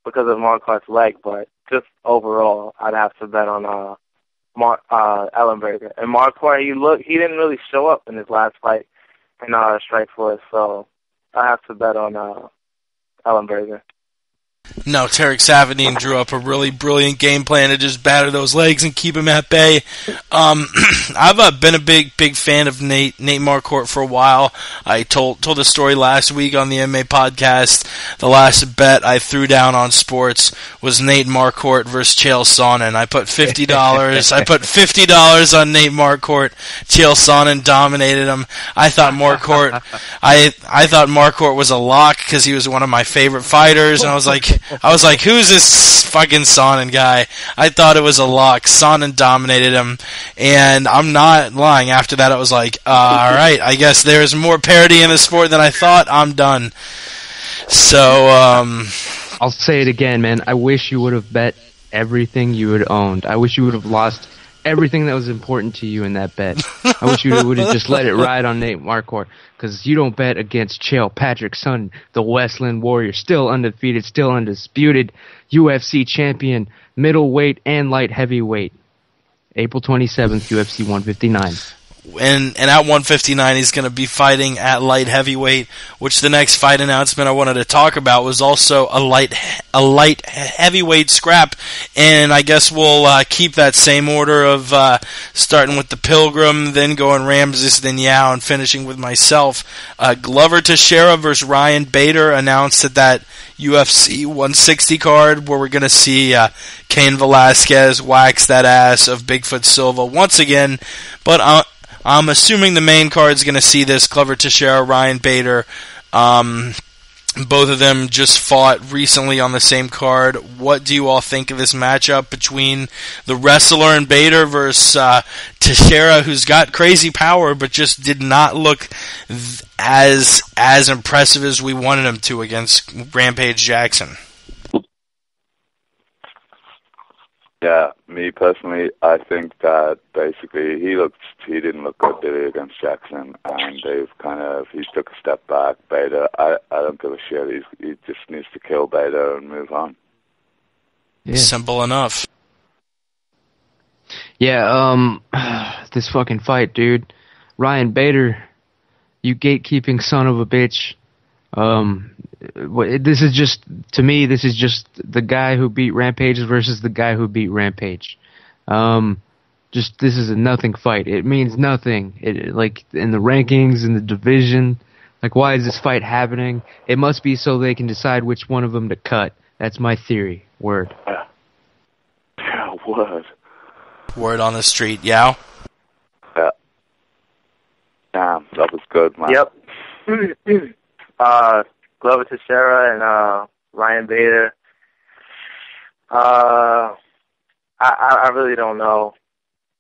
because of Marquardt's leg, but just overall, I'd have to bet on Ellenberger. And Marquardt, he didn't really show up in his last fight in Strikeforce, so I have to bet on Ellenberger. No, Tarek Savadine drew up a really brilliant game plan to just batter those legs and keep him at bay. I've been a big fan of Nate Marquardt for a while. I told the story last week on the MMA Podcast. The last bet I threw down on sports was Nate Marquardt versus Chael Sonnen. I put $50. I put $50 on Nate Marquardt. Chael Sonnen dominated him. I thought Marquardt. I thought Marquardt was a lock because he was one of my favorite fighters, and I was like, who's this fucking Sonnen guy? I thought it was a lock. Sonnen dominated him, and I'm not lying. After that, I was like, all right, I guess there's more parity in the sport than I thought. I'm done. So, I'll say it again, man. I wish you would have bet everything you had owned. I wish you would have lost everything that was important to you in that bet. I wish you would have just let it ride on Nate Marquardt, because you don't bet against Chael Patrick Son, the Westland Warrior, still undefeated, still undisputed, UFC champion, middleweight and light heavyweight. April 27th, UFC 159. And at 159, he's going to be fighting at light heavyweight, which the next fight announcement I wanted to talk about was also a light heavyweight scrap. And I guess we'll keep that same order of starting with the Pilgrim, then going Ramses, then Yao, and finishing with myself. Glover Teixeira versus Ryan Bader announced that UFC 160 card, where we're going to see Cain Velasquez wax that ass of Bigfoot Silva once again. But I'm assuming the main card is going to see this Glover Teixeira, Ryan Bader. Both of them just fought recently on the same card. What do you all think of this matchup between the wrestler and Bader versus Teixeira, who's got crazy power but just did not look as impressive as we wanted him to against Rampage Jackson? Yeah, me personally, I think that basically he didn't look good, did he, against Jackson, and he took a step back. Bader, I don't give a shit. He just needs to kill Bader and move on. Yeah. Simple enough. Yeah, this fucking fight, dude. Ryan Bader, you gatekeeping son of a bitch. This is just the guy who beat Rampage versus the guy who beat Rampage. This is a nothing fight. It means nothing. Like in the rankings, in the division. Like, why is this fight happening? It must be so they can decide which one of them to cut. That's my theory. Word. Yeah, word. Word on the street, Yao? Yeah. Damn, that was good, man. Yep. Glover Teixeira and Ryan Bader. I really don't know.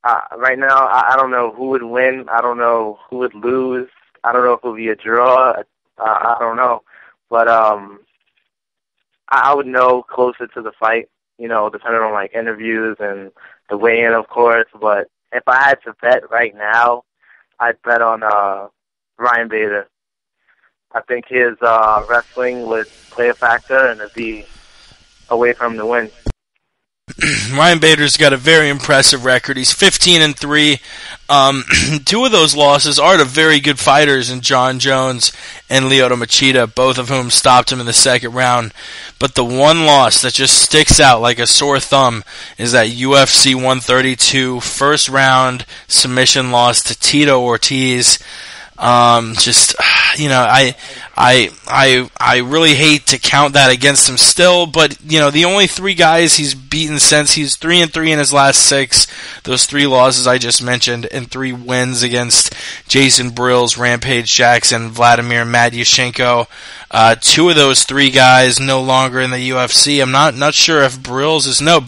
Right now, I don't know who would win. I don't know who would lose. I don't know if it would be a draw. I don't know. But I would know closer to the fight, depending on, like, interviews and the weigh-in, of course. But if I had to bet right now, I'd bet on Ryan Bader. I think his wrestling would play a factor and it'd be a way for him to win. Ryan Bader's got a very impressive record. He's 15-3. Two of those losses are to very good fighters in John Jones and Lyoto Machida, both of whom stopped him in the second round. But the one loss that just sticks out like a sore thumb is that UFC 132 first round submission loss to Tito Ortiz. I really hate to count that against him still, but the only three guys he's beaten since, he's 3-3 in his last 6. Those 3 losses I just mentioned, and 3 wins against Jason Brills, Rampage Jackson, Vladimir Matyushenko. 2 of those 3 guys no longer in the UFC. I'm not sure if Brills is not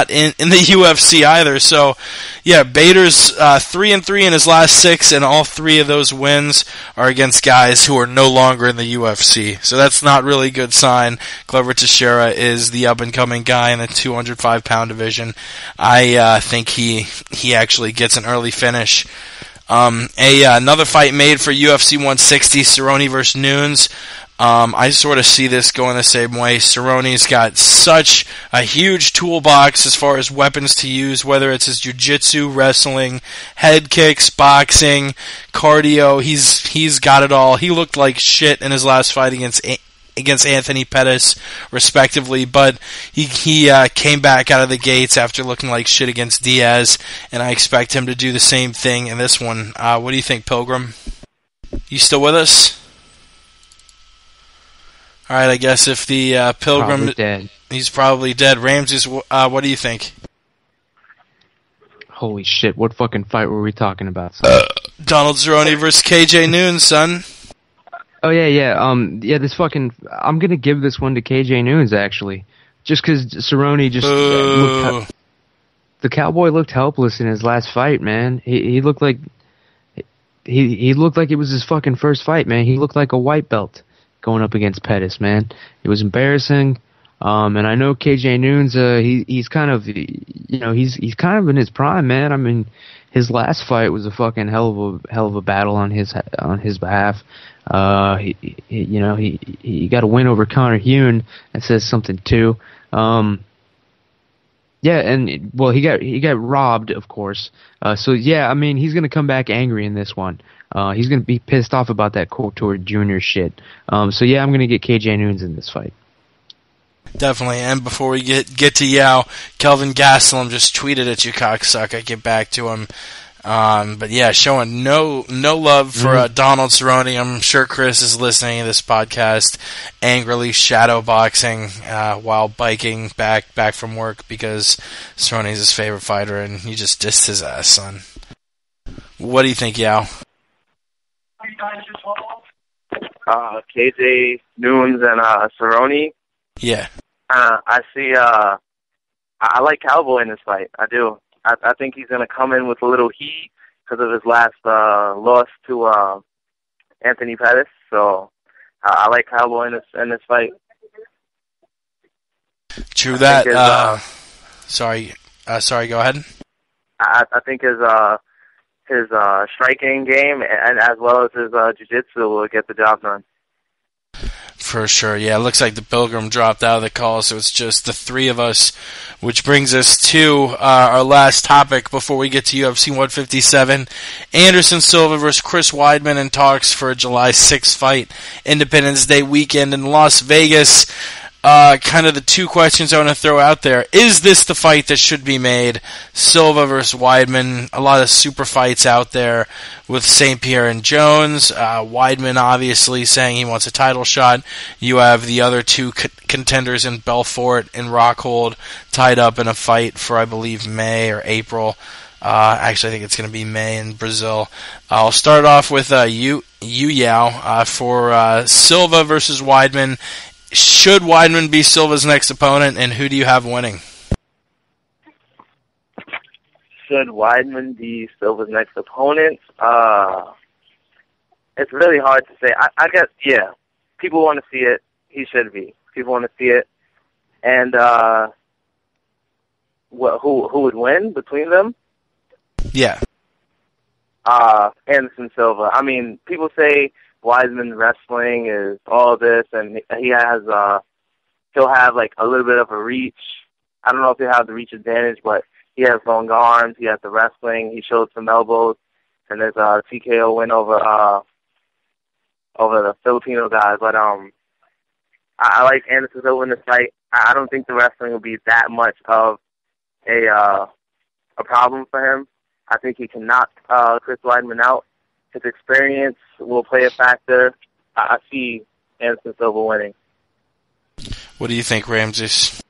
in the UFC either. So, yeah, Bader's 3-3 in his last 6, and all 3 of those wins are against guys who are no longer in the UFC. So that's not really a good sign. Glover Teixeira is the up-and-coming guy in the 205-pound division. I think he actually gets an early finish. Another fight made for UFC 160, Cerrone versus Nunes. I sort of see this going the same way. Cerrone's got such a huge toolbox as far as weapons to use, whether it's his jiu-jitsu, wrestling, head kicks, boxing, cardio. He's got it all. He looked like shit in his last fight against Anthony Pettis, respectively, but he came back out of the gates after looking like shit against Diaz, and I expect him to do the same thing in this one. What do you think, Pilgrim? You still with us? All right, I guess if the Pilgrim... Probably dead. He's probably dead. Ramses, what do you think? Holy shit, what fucking fight were we talking about, son? Donald Cerrone versus KJ Nunes, son. Oh, yeah, this fucking... I'm gonna give this one to KJ Nunes, actually. Just because Cerrone just... the Cowboy looked helpless in his last fight, man. He looked like... He looked like it was his fucking first fight, man. He looked like a white belt going up against Pettis, man. It was embarrassing. And I know KJ Nunes, he's kind of, he's kind of in his prime, man. I mean, his last fight was a fucking hell of a battle on his behalf. He got a win over Connor Hune. That says something too. Yeah, and he got robbed, of course. So yeah, I mean, he's gonna come back angry in this one. He's gonna be pissed off about that Couture Jr. shit. So yeah, I'm gonna get KJ Nunes in this fight. Definitely. And before we get to Yao, Kelvin Gastelum just tweeted at you, cocksucker. Get back to him. But yeah, showing no love for Donald Cerrone. I'm sure Chris is listening to this podcast, angrily shadowboxing while biking back from work because Cerrone's his favorite fighter, and he just dissed his ass, son. What do you think, Yao? KJ Nunes and Cerrone. Yeah. I see. I like Cowboy in this fight. I do. I think he's going to come in with a little heat because of his last loss to Anthony Pettis. So I like Cowboy in this fight. True that. Sorry, go ahead. I think his striking game and as well as his jiu-jitsu will get the job done. For sure, yeah. It looks like the Pilgrim dropped out of the call, so it's just the three of us, which brings us to our last topic before we get to UFC 157. Anderson Silva versus Chris Weidman in talks for a July 6th fight, Independence Day weekend in Las Vegas. Kind of the two questions I want to throw out there. Is this the fight that should be made? Silva versus Weidman. A lot of super fights out there with St. Pierre and Jones. Weidman obviously saying he wants a title shot. You have the other two contenders in Belfort and Rockhold tied up in a fight for, I believe, May or April. Actually, I think it's going to be May in Brazil. I'll start off with Yao for Silva versus Weidman. Should Weidman be Silva's next opponent, and who do you have winning? Should Weidman be Silva's next opponent? It's really hard to say. I guess, yeah. People want to see it. He should be. People want to see it. And who would win between them? Yeah. Anderson Silva. I mean, people say Weidman wrestling is all this, and he'll have like a little bit of a reach. I don't know if he'll have the reach advantage, but he has long arms. He has the wrestling. He showed some elbows, and there's a TKO win over the Filipino guy. But I like Anderson Silva in this fight. I don't think the wrestling will be that much of a problem for him. I think he can knock Chris Weidman out. His experience will play a factor. I see Anderson Silva winning. What do you think, Ramses?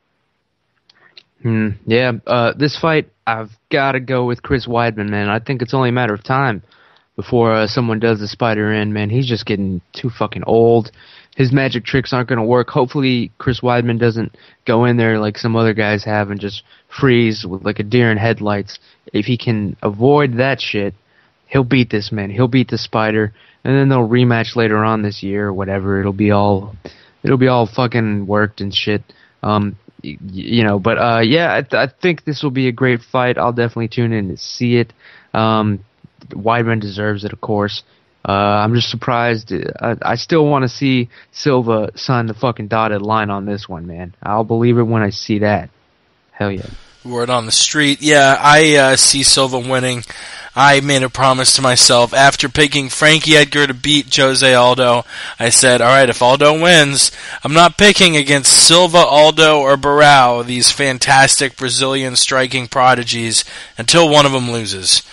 This fight, I've got to go with Chris Weidman, man. I think it's only a matter of time before someone does the spider in, man. He's just getting too fucking old. His magic tricks aren't going to work. Hopefully Chris Weidman doesn't go in there like some other guys have and just freeze with like a deer in headlights. If he can avoid that shit, he'll beat this man. He'll beat the spider, and then they'll rematch later on this year or whatever. It'll be all fucking worked and shit. I think this will be a great fight. I'll definitely tune in to see it. Weidman deserves it, of course. I'm just surprised. I still want to see Silva sign the fucking dotted line on this one, man. I'll believe it when I see that. Hell yeah. Word on the street. Yeah, I see Silva winning. I made a promise to myself after picking Frankie Edgar to beat Jose Aldo. I said, all right, if Aldo wins, I'm not picking against Silva, Aldo, or Barão, these fantastic Brazilian striking prodigies, until one of them loses.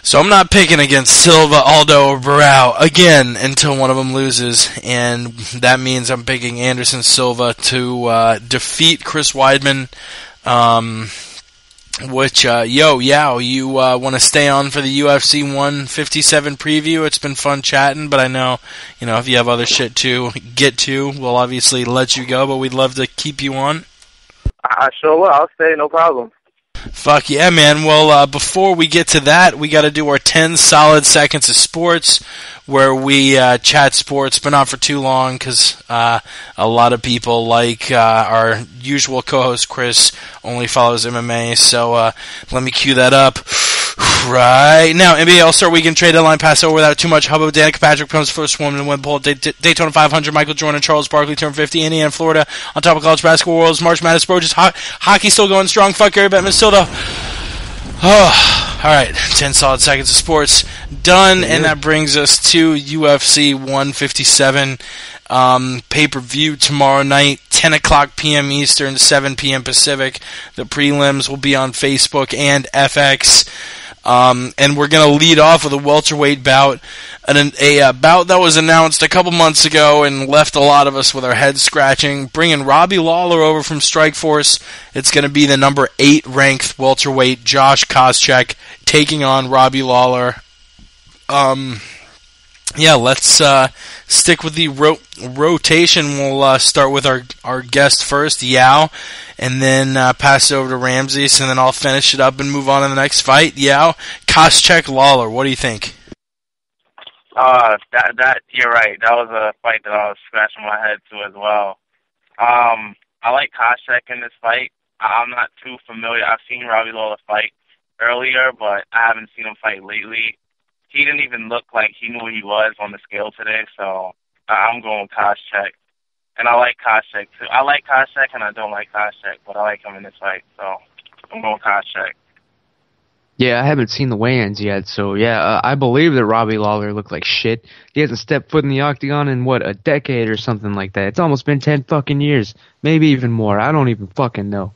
So I'm not picking against Silva, Aldo, or Barão again until one of them loses, and that means I'm picking Anderson Silva to defeat Chris Weidman. Yao, you want to stay on for the UFC 157 preview? It's been fun chatting, but I know, if you have other shit to get to, we'll obviously let you go, but we'd love to keep you on. I sure will. I'll stay, no problem. Fuck yeah, man. Well, before we get to that, we got to do our 10 solid seconds of sports, where we chat sports, but not for too long, because a lot of people, like our usual co-host Chris, only follows MMA. So let me cue that up right now. NBA All-Star Weekend trade deadline passed over without too much hubbub. Danica Patrick becomes the first woman to win the Daytona 500. Michael Jordan and Charles Barkley turned 50. Indiana and Florida on top of college basketball world's March Madness approaches. Hockey still going strong. Fuck Gary Bettman, Minnesota. Oh, all right, 10 solid seconds of sports done, and that brings us to UFC 157 pay-per-view tomorrow night, 10 o'clock p.m. Eastern, 7 p.m. Pacific. The prelims will be on Facebook and FX. And we're going to lead off with a welterweight bout, a bout that was announced a couple months ago and left a lot of us with our heads scratching, bringing Robbie Lawler over from Strikeforce. It's going to be the number 8 ranked welterweight Josh Koscheck taking on Robbie Lawler. Let's stick with the rotation. We'll start with our guest first, Yao, and then pass it over to Ramses, and then I'll finish it up and move on to the next fight. Yao, Koscheck, Lawler, what do you think? That you're right. That was a fight that I was scratching my head to as well. I like Koscheck in this fight. I'm not too familiar. I've seen Robbie Lawler fight earlier, but I haven't seen him fight lately. He didn't even look like he knew who he was on the scale today, so I'm going Koscheck. And I like Koscheck, too. I like Koscheck, and I don't like Koscheck, but I like him in this fight, so I'm going Koscheck. Yeah, I haven't seen the weigh-ins yet, so yeah, I believe that Robbie Lawler looked like shit. He hasn't stepped foot in the octagon in, a decade or something like that. It's almost been 10 fucking years. Maybe even more. I don't even fucking know.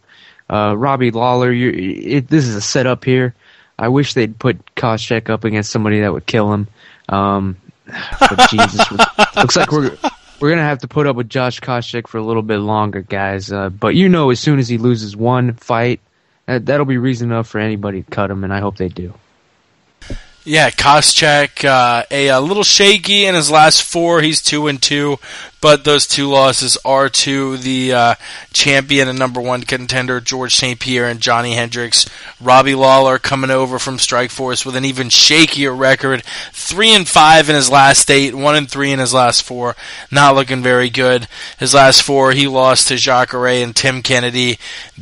Robbie Lawler, this is a setup here. I wish they'd put Koscheck up against somebody that would kill him. But Jesus, looks like we're gonna have to put up with Josh Koscheck for a little bit longer, guys. But as soon as he loses one fight, that'll be reason enough for anybody to cut him, and I hope they do. Yeah, Koscheck, a little shaky in his last 4. He's 2-2, but those 2 losses are to the champion and number 1 contender, George St. Pierre and Johnny Hendricks. Robbie Lawler coming over from Strikeforce with an even shakier record, 3-5 in his last 8, 1-3 in his last 4. Not looking very good. His last 4, he lost to Jacare and Tim Kennedy,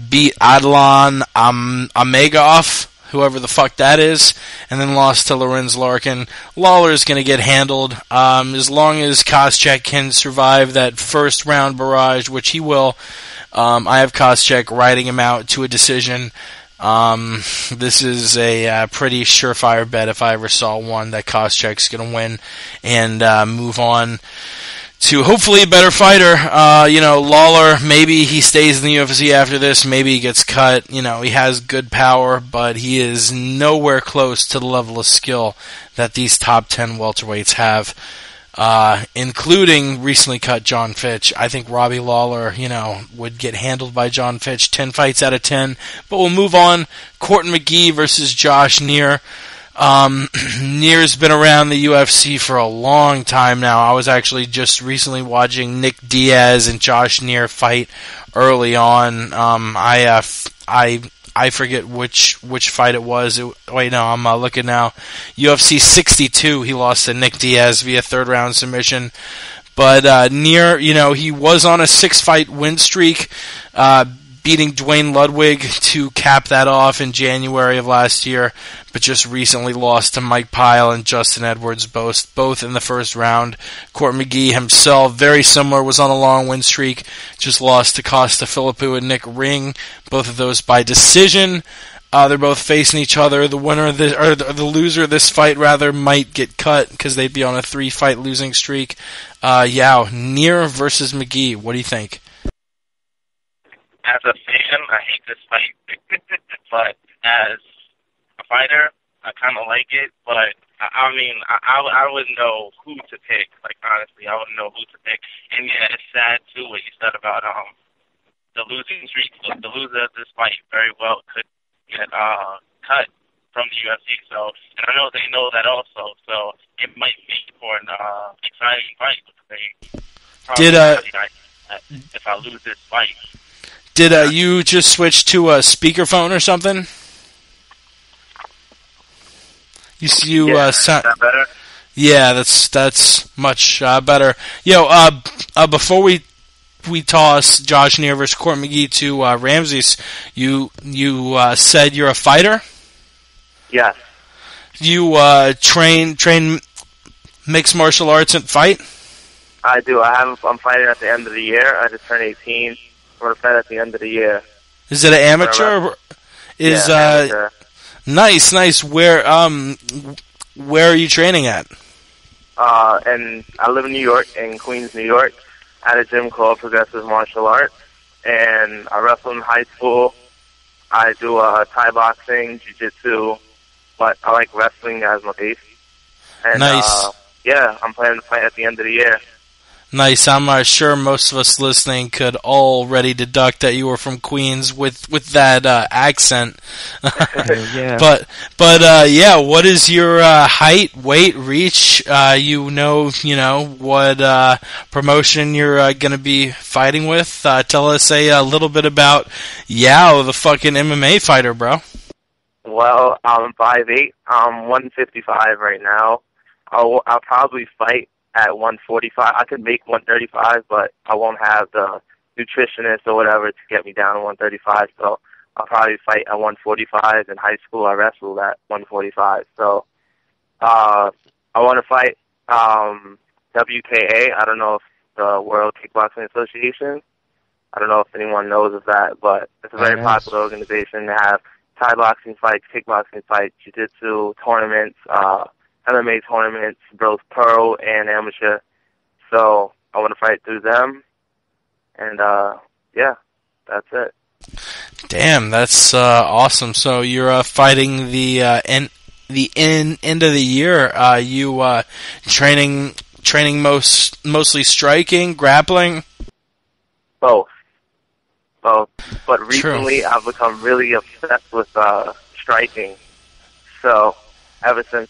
beat Adlan Amegov, whoever the fuck that is, and then lost to Lorenz Larkin. Lawler's going to get handled. As long as Koscheck can survive that first round barrage, which he will, I have Koscheck riding him out to a decision. This is a pretty surefire bet if I ever saw one that Koscheck's going to win and move on to hopefully a better fighter. Lawler, maybe he stays in the UFC after this, maybe he gets cut. He has good power, but he is nowhere close to the level of skill that these top 10 welterweights have, including recently cut John Fitch. I think Robbie Lawler, would get handled by John Fitch 10 fights out of 10. But we'll move on. Courtney McGee versus Josh Neer. Neer's been around the UFC for a long time now. I was actually just recently watching Nick Diaz and Josh Neer fight early on. I forget which fight it was. I'm looking now. UFC 62, he lost to Nick Diaz via 3rd round submission. But Neer, he was on a 6-fight win streak, beating Dwayne Ludwig to cap that off in January of last year, but just recently lost to Mike Pyle and Justin Edwards, both in the first round. Court McGee himself, very similar, was on a long win streak, just lost to Costa Philippou and Nick Ring, both of those by decision. They're both facing each other. The winner of this, or the loser of this fight, rather, might get cut because they'd be on a 3-fight losing streak. Yao, Neer versus McGee. What do you think? As a fan, I hate this fight, but as a fighter, I kind of like it. But I wouldn't know who to pick. Like, honestly, I wouldn't know who to pick. And yeah, it's sad too what you said about the losing streak. The loser of this fight very well could get cut from the UFC. So, and I know they know that also. So it might be for an exciting fight. If I lose this fight. Did you just switch to a speakerphone or something? Is that better? Yeah, that's much better. Before we toss Josh Neer versus Court McGee to Ramses, you said you're a fighter? Yes. You train mixed martial arts and fight? I do. I'm fighting at the end of the year. I just turned 18. I'm going to fight at the end of the year. Is it an amateur? Amateur. Nice. Where are you training at? And I live in New York, in Queens, New York, at a gym called Progressive Martial Arts. And I wrestled in high school. I do Thai boxing, jiu-jitsu, but I like wrestling as my base. And, nice. I'm planning to fight at the end of the year. Nice. I'm sure most of us listening could already deduct that you were from Queens with that accent. Yeah. But what is your height, weight, reach? You know what promotion you're going to be fighting with. Tell us a little bit about Yao, the fucking MMA fighter, bro. Well, I'm 5'8". I'm 155 right now. I'll probably fight at 145. I could make 135, but I won't have the nutritionist or whatever to get me down to 135. So I'll probably fight at 145. In high school, I wrestled at 145. So I want to fight WKA. I don't know if the World Kickboxing Association. I don't know if anyone knows of that, but it's a very popular organization. They have Thai boxing fights, kickboxing fights, jiu-jitsu tournaments, MMA tournaments, both pro and amateur. So I want to fight through them, and yeah, that's it. Damn, that's awesome. So you're fighting the end of the year. You training mostly striking, grappling. Both. But recently I've become really obsessed with striking. So ever since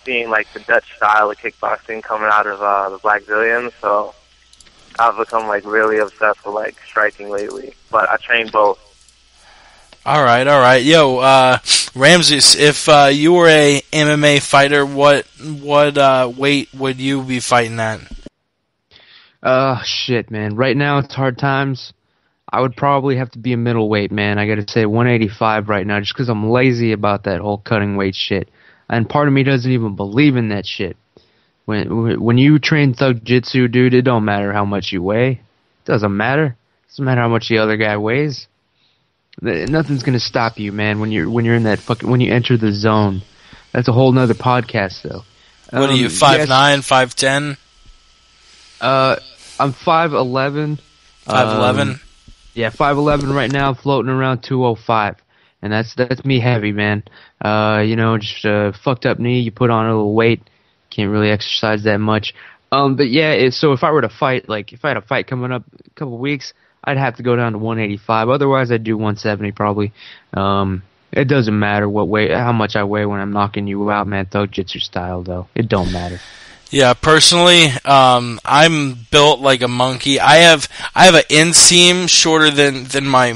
seeing like the Dutch style of kickboxing coming out of the Black Zillions, so I've become like really obsessed with like striking lately. But I train both. All right. Yo, Ramses, if you were a MMA fighter, what weight would you be fighting at? Shit, man. Right now it's hard times. I would probably have to be a middleweight, man. I gotta say 185 right now, just because I'm lazy about that whole cutting weight shit. And part of me doesn't even believe in that shit. When you train thug jitsu, dude, it don't matter how much you weigh. It doesn't matter. It doesn't matter how much the other guy weighs. Nothing's gonna stop you, man. When you're in that when you enter the zone. That's a whole nother podcast, though. What are you, 5'9", 5'10"? I'm 5'11". 5'11"? Yeah, 5'11" right now, floating around 205. And that's me heavy, man. Just a fucked up knee, you put on a little weight, can't really exercise that much. But yeah, so if I were to fight, like if I had a fight coming up a couple of weeks, I'd have to go down to 185. Otherwise, I'd do 170 probably. It doesn't matter how much I weigh when I'm knocking you out, man. Thug jitsu style, though. It don't matter. Yeah, personally, I'm built like a monkey. I have an inseam shorter than my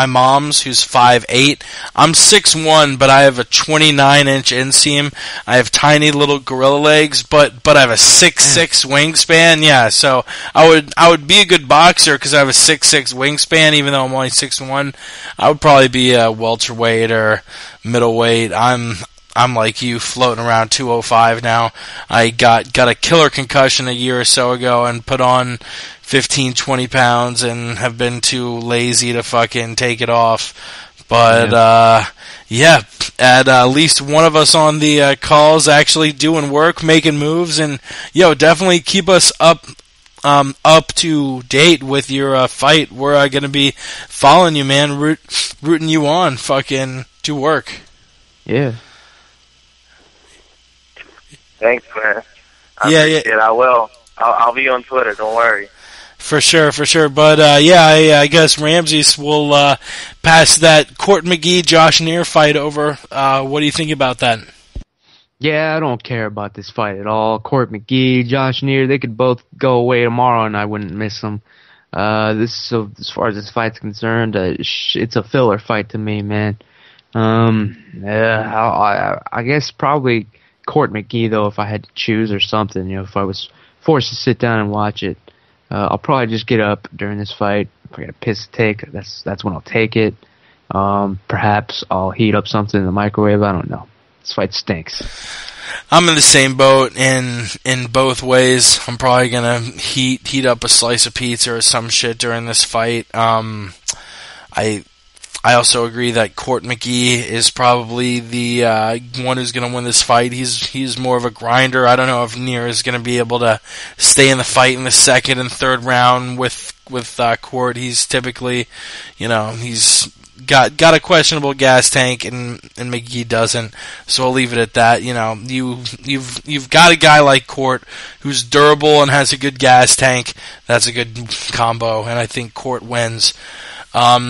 mom's, who's 5'8". I'm 6'1", but I have a 29-inch inseam. I have tiny little gorilla legs, but I have a 6'6" wingspan. Yeah, so I would be a good boxer because I have a 6'6" wingspan, even though I'm only 6'1". I would probably be a welterweight or middleweight. I'm like you, floating around 205 now. I got a killer concussion a year or so ago and put on 15, 20 pounds and have been too lazy to fucking take it off. But, at least one of us on the calls actually doing work, making moves, and, definitely keep us up to date with your fight. We're going to be following you, man, rooting you on, fucking to work. Yeah. Thanks, man. I appreciate it. I will. I'll be on Twitter. Don't worry. For sure. But I guess Ramses will pass that Court McGee Josh Neer fight over. What do you think about that? Yeah, I don't care about this fight at all. Court McGee, Josh Neer, they could both go away tomorrow, and I wouldn't miss them. As far as this fight's concerned, it's a filler fight to me, man. I guess probably Court McGee, though, if I had to choose or something, if I was forced to sit down and watch it. I'll probably just get up during this fight. If I got a piss to take, that's when I'll take it. Perhaps I'll heat up something in the microwave. I don't know. This fight stinks. I'm in the same boat in both ways. I'm probably gonna heat up a slice of pizza or some shit during this fight. I also agree that Court McGee is probably the one who's going to win this fight. He's more of a grinder. I don't know if Neer is going to be able to stay in the fight in the second and third round with Court. He's typically, he's got a questionable gas tank, and McGee doesn't. So I'll leave it at that. You've got a guy like Court who's durable and has a good gas tank. That's a good combo, and I think Court wins.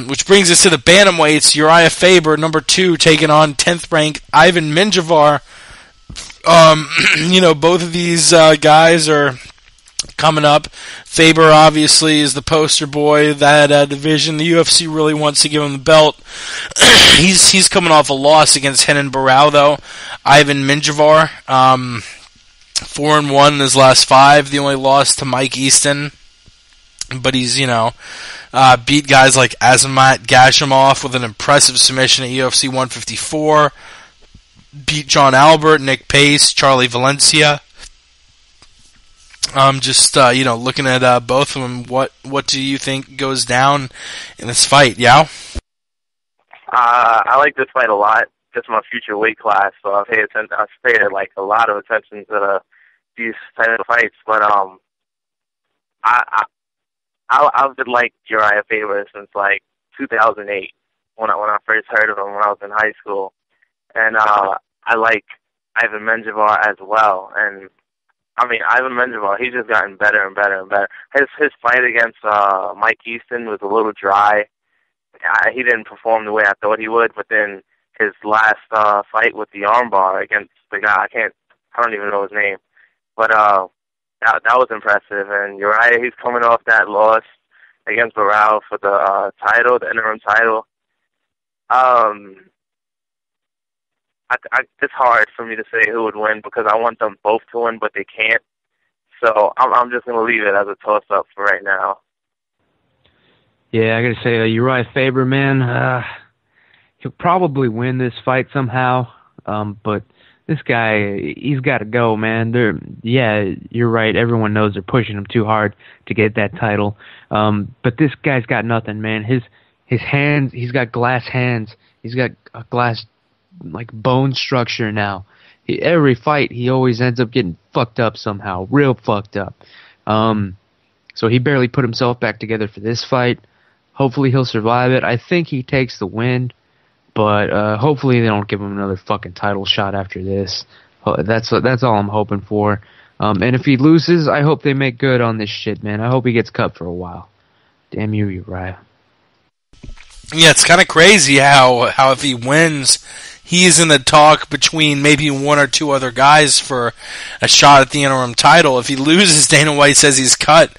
Which brings us to the bantamweights. Uriah Faber, number 2, taking on 10th ranked Ivan Minjavar. Both of these guys are coming up. Faber obviously is the poster boy of that division. The UFC really wants to give him the belt. He's coming off a loss against Renan Barao, though. Ivan Minjavar, 4-1 in his last 5. The only loss to Mike Easton. but he's, beat guys like Azamat Gashimov with an impressive submission at UFC 154, beat John Albert, Nick Pace, Charlie Valencia. Looking at both of them, what do you think goes down in this fight, Yao? I like this fight a lot. It's my future weight class, so I've paid like a lot of attention to these type of fights. But I've been like Uriah Faber since like 2008 when I first heard of him when I was in high school, and I like Ivan Menjivar as well. And I mean, Ivan Menjivar, he's just gotten better and better and better. His fight against Mike Easton was a little dry. He didn't perform the way I thought he would, but then his last fight with the armbar against the guy, I don't even know his name, but that was impressive. And Uriah, he's coming off that loss against Barao for the title, the interim title. It's hard for me to say who would win because I want them both to win, but they can't. So I'm just going to leave it as a toss-up for right now. Yeah, I got to say, Uriah Faber, man, he'll probably win this fight somehow. But this guy, he's got to go, man. You're right. Everyone knows they're pushing him too hard to get that title. But this guy's got nothing, man. His hands, he's got glass hands. He's got a glass, like, bone structure now. Every fight, he always ends up getting fucked up somehow, real fucked up. So he barely put himself back together for this fight. Hopefully he'll survive it. I think he takes the win, but hopefully they don't give him another fucking title shot after this. That's all I'm hoping for. And if he loses, I hope they make good on this shit, man. I hope he gets cut for a while. Damn you, Uriah. Yeah, it's kind of crazy how if he wins, he's in the talk between maybe one or two other guys for a shot at the interim title. If he loses, Dana White says he's cut.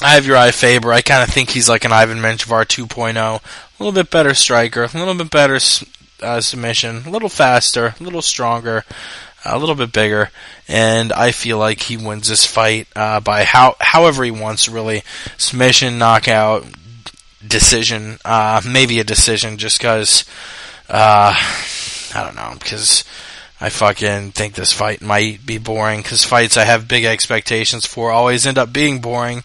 I have Uriah Faber. I kind of think he's like an Ivan Menjivar 2.0. A little bit better striker, a little bit better submission, a little faster, a little stronger, a little bit bigger, and I feel like he wins this fight by however he wants, really. Submission, knockout, decision, maybe a decision just because, I don't know, because I fucking think this fight might be boring, because fights I have big expectations for always end up being boring.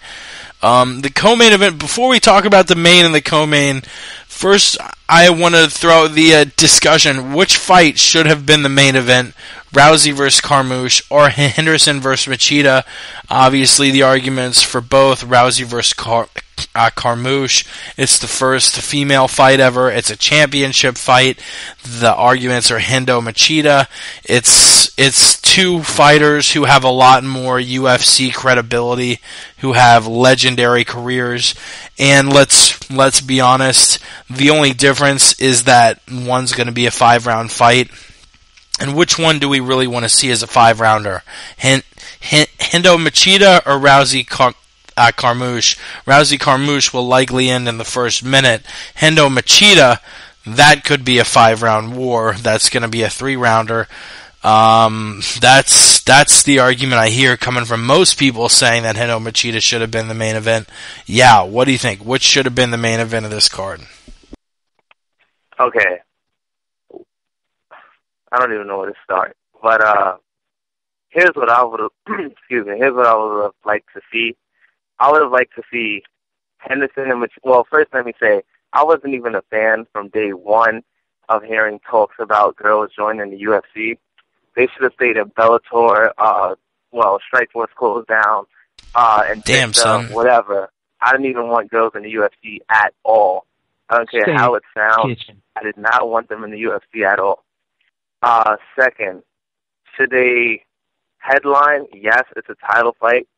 The co-main event, before we talk about the main and the co-main, first I want to throw out the discussion, which fight should have been the main event, Rousey versus Carmouche or Henderson versus Machida? Obviously the arguments for both, Rousey versus Carmouche, it's the first female fight ever, it's a championship fight, the arguments are Hendo Machida, it's two fighters who have a lot more UFC credibility, who have legendary careers, and let's be honest, the only difference is that one's going to be a 5-round fight. And which one do we really want to see as a 5-rounder? Hendo Machida or Rousey Carmouche? Rousey Carmouche will likely end in the first minute. Hendo Machida, that could be a 5-round war. That's going to be a 3-rounder. That's the argument I hear coming from most people saying that Hendo Machida should have been the main event. Yeah, what do you think? Which should have been the main event of this card? Okay. I don't even know where to start. But here's what I would have here's what I would have liked to see. I would have liked to see Henderson and well, first let me say, I wasn't even a fan from day one of hearing talks about girls joining the UFC. They should have stayed at Bellator, Strikeforce closed down, and damn, son. Whatever. I didn't even want girls in the UFC at all. I don't care how it sounds. I did not want them in the UFC at all. Second, should they headline? Yes, it's a title fight.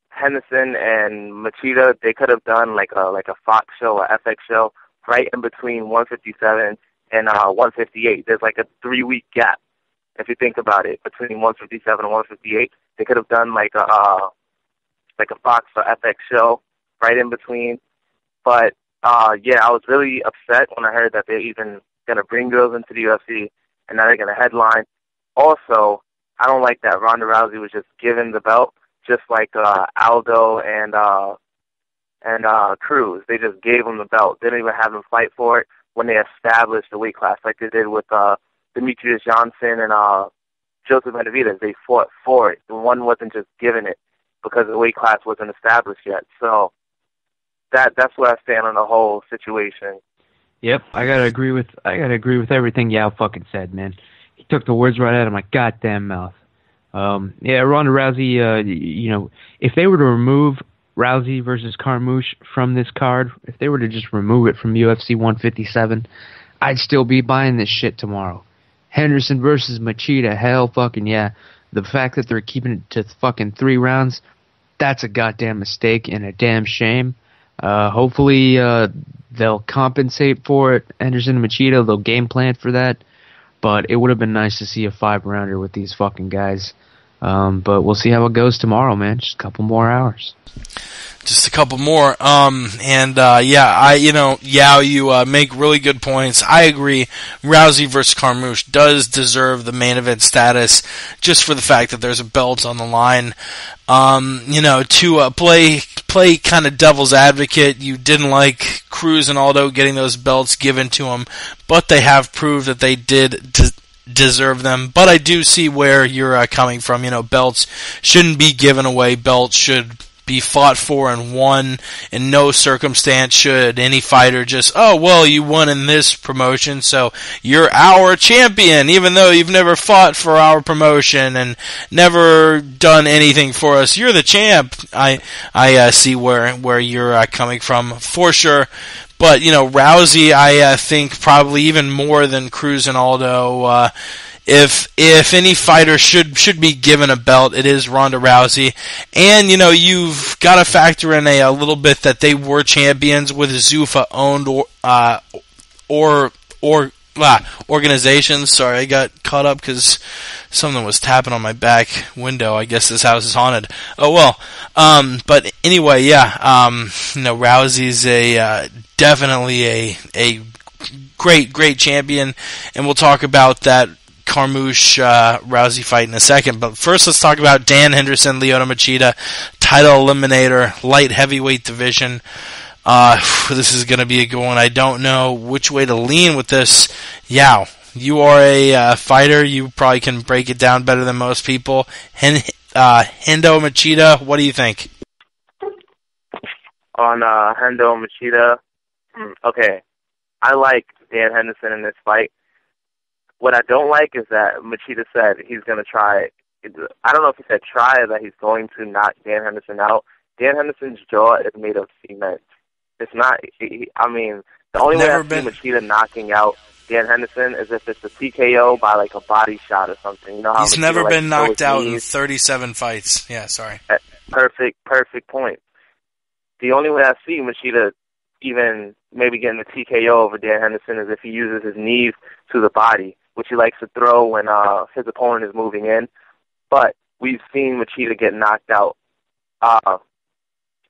Henderson and Machida, they could have done like a Fox show, a FX show, right in between 157 and 158. There's like a 3-week gap, if you think about it, between 157 and 158. They could have done like a Fox or FX show right in between. But I was really upset when I heard that they're even going to bring girls into the UFC, and now they're going to headline. Also, I don't like that Ronda Rousey was just given the belt. just like Aldo and Cruz. They just gave him the belt. They didn't even have him fight for it when they established the weight class, like they did with Demetrius Johnson and Joseph Benavidez. They fought for it. The one wasn't just given it because the weight class wasn't established yet. So that's where I stand on the whole situation. Yep, I gotta agree with everything Yao fucking said, man. He took the words right out of my goddamn mouth. Yeah, Ronda Rousey. If they were to remove Rousey versus Carmouche from this card, if they were to just remove it from UFC 157, I'd still be buying this shit tomorrow. Henderson versus Machida, hell fucking yeah. The fact that they're keeping it to fucking 3 rounds, that's a goddamn mistake and a damn shame. Hopefully they'll compensate for it. Henderson and Machida, they'll game plan for that. But it would have been nice to see a 5-rounder with these fucking guys. But we'll see how it goes tomorrow, man. Just a couple more hours. Just a couple more. Yao, you make really good points. I agree. Rousey versus Carmouche does deserve the main event status just for the fact that there's a belt on the line. To play kind of devil's advocate, you didn't like Cruz and Aldo getting those belts given to them, but they have proved that they did deserve them. But I do see where you're coming from. Belts shouldn't be given away. Belts should be fought for and won. In no circumstance should any fighter just, you won in this promotion, so you're our champion, even though you've never fought for our promotion and never done anything for us. You're the champ. I see where you're coming from, for sure. But, Rousey, I think probably even more than Cruz and Aldo, if any fighter should be given a belt, it is Ronda Rousey. And, you've got to factor in a little bit that they were champions with Zuffa-owned organizations. Sorry, I got caught up because something was tapping on my back window. I guess this house is haunted. Oh, well. But anyway, Rousey's definitely a great champion, and we'll talk about that Carmouche Rousey fight in a second. But first, let's talk about Dan Henderson, Lyoto Machida, title eliminator, light heavyweight division. This is going to be a good one. I don't know which way to lean with this. Yao, you are a fighter. You probably can break it down better than most people. Hendo Machida, what do you think? On Hendo Machida, okay, I like Dan Henderson in this fight. What I don't like is that Machida said he's going to try. I don't know if he said try or that he's going to knock Dan Henderson out. Dan Henderson's jaw is made of cement. It's not. The only way I've seen Machida knocking out Dan Henderson is if it's a TKO by like a body shot or something. How he's Machida, never been knocked out in 37 fights. Yeah, sorry. Perfect point. The only way I see Machida even maybe getting a TKO over Dan Henderson is if he uses his knees to the body, which he likes to throw when his opponent is moving in. But we've seen Machida get knocked out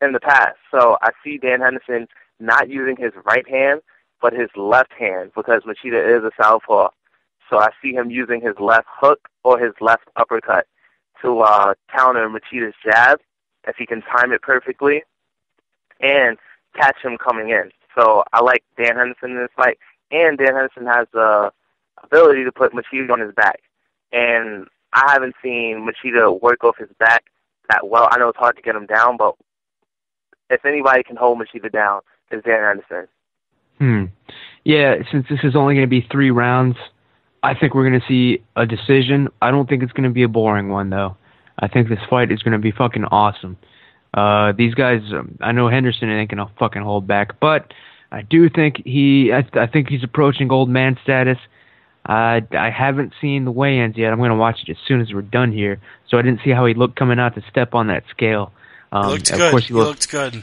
in the past. So I see Dan Henderson not using his right hand, but his left hand, because Machida is a southpaw. So I see him using his left hook or his left uppercut to counter Machida's jab, if he can time it perfectly, and catch him coming in. So I like Dan Henderson in this fight, and Dan Henderson has the ability to put Machida on his back. And I haven't seen Machida work off his back that well. I know it's hard to get him down, but if anybody can hold Machida down, it's Dan Henderson. Yeah, since this is only going to be 3 rounds, I think we're going to see a decision. I don't think it's going to be a boring one, though. I think this fight is going to be fucking awesome. These guys, I know Henderson ain't going to fucking hold back, but I do think I think he's approaching old man status. I haven't seen the weigh-ins yet. I'm going to watch it as soon as we're done here. So I didn't see how he looked coming out to step on that scale. He looked good. Of course he looked good.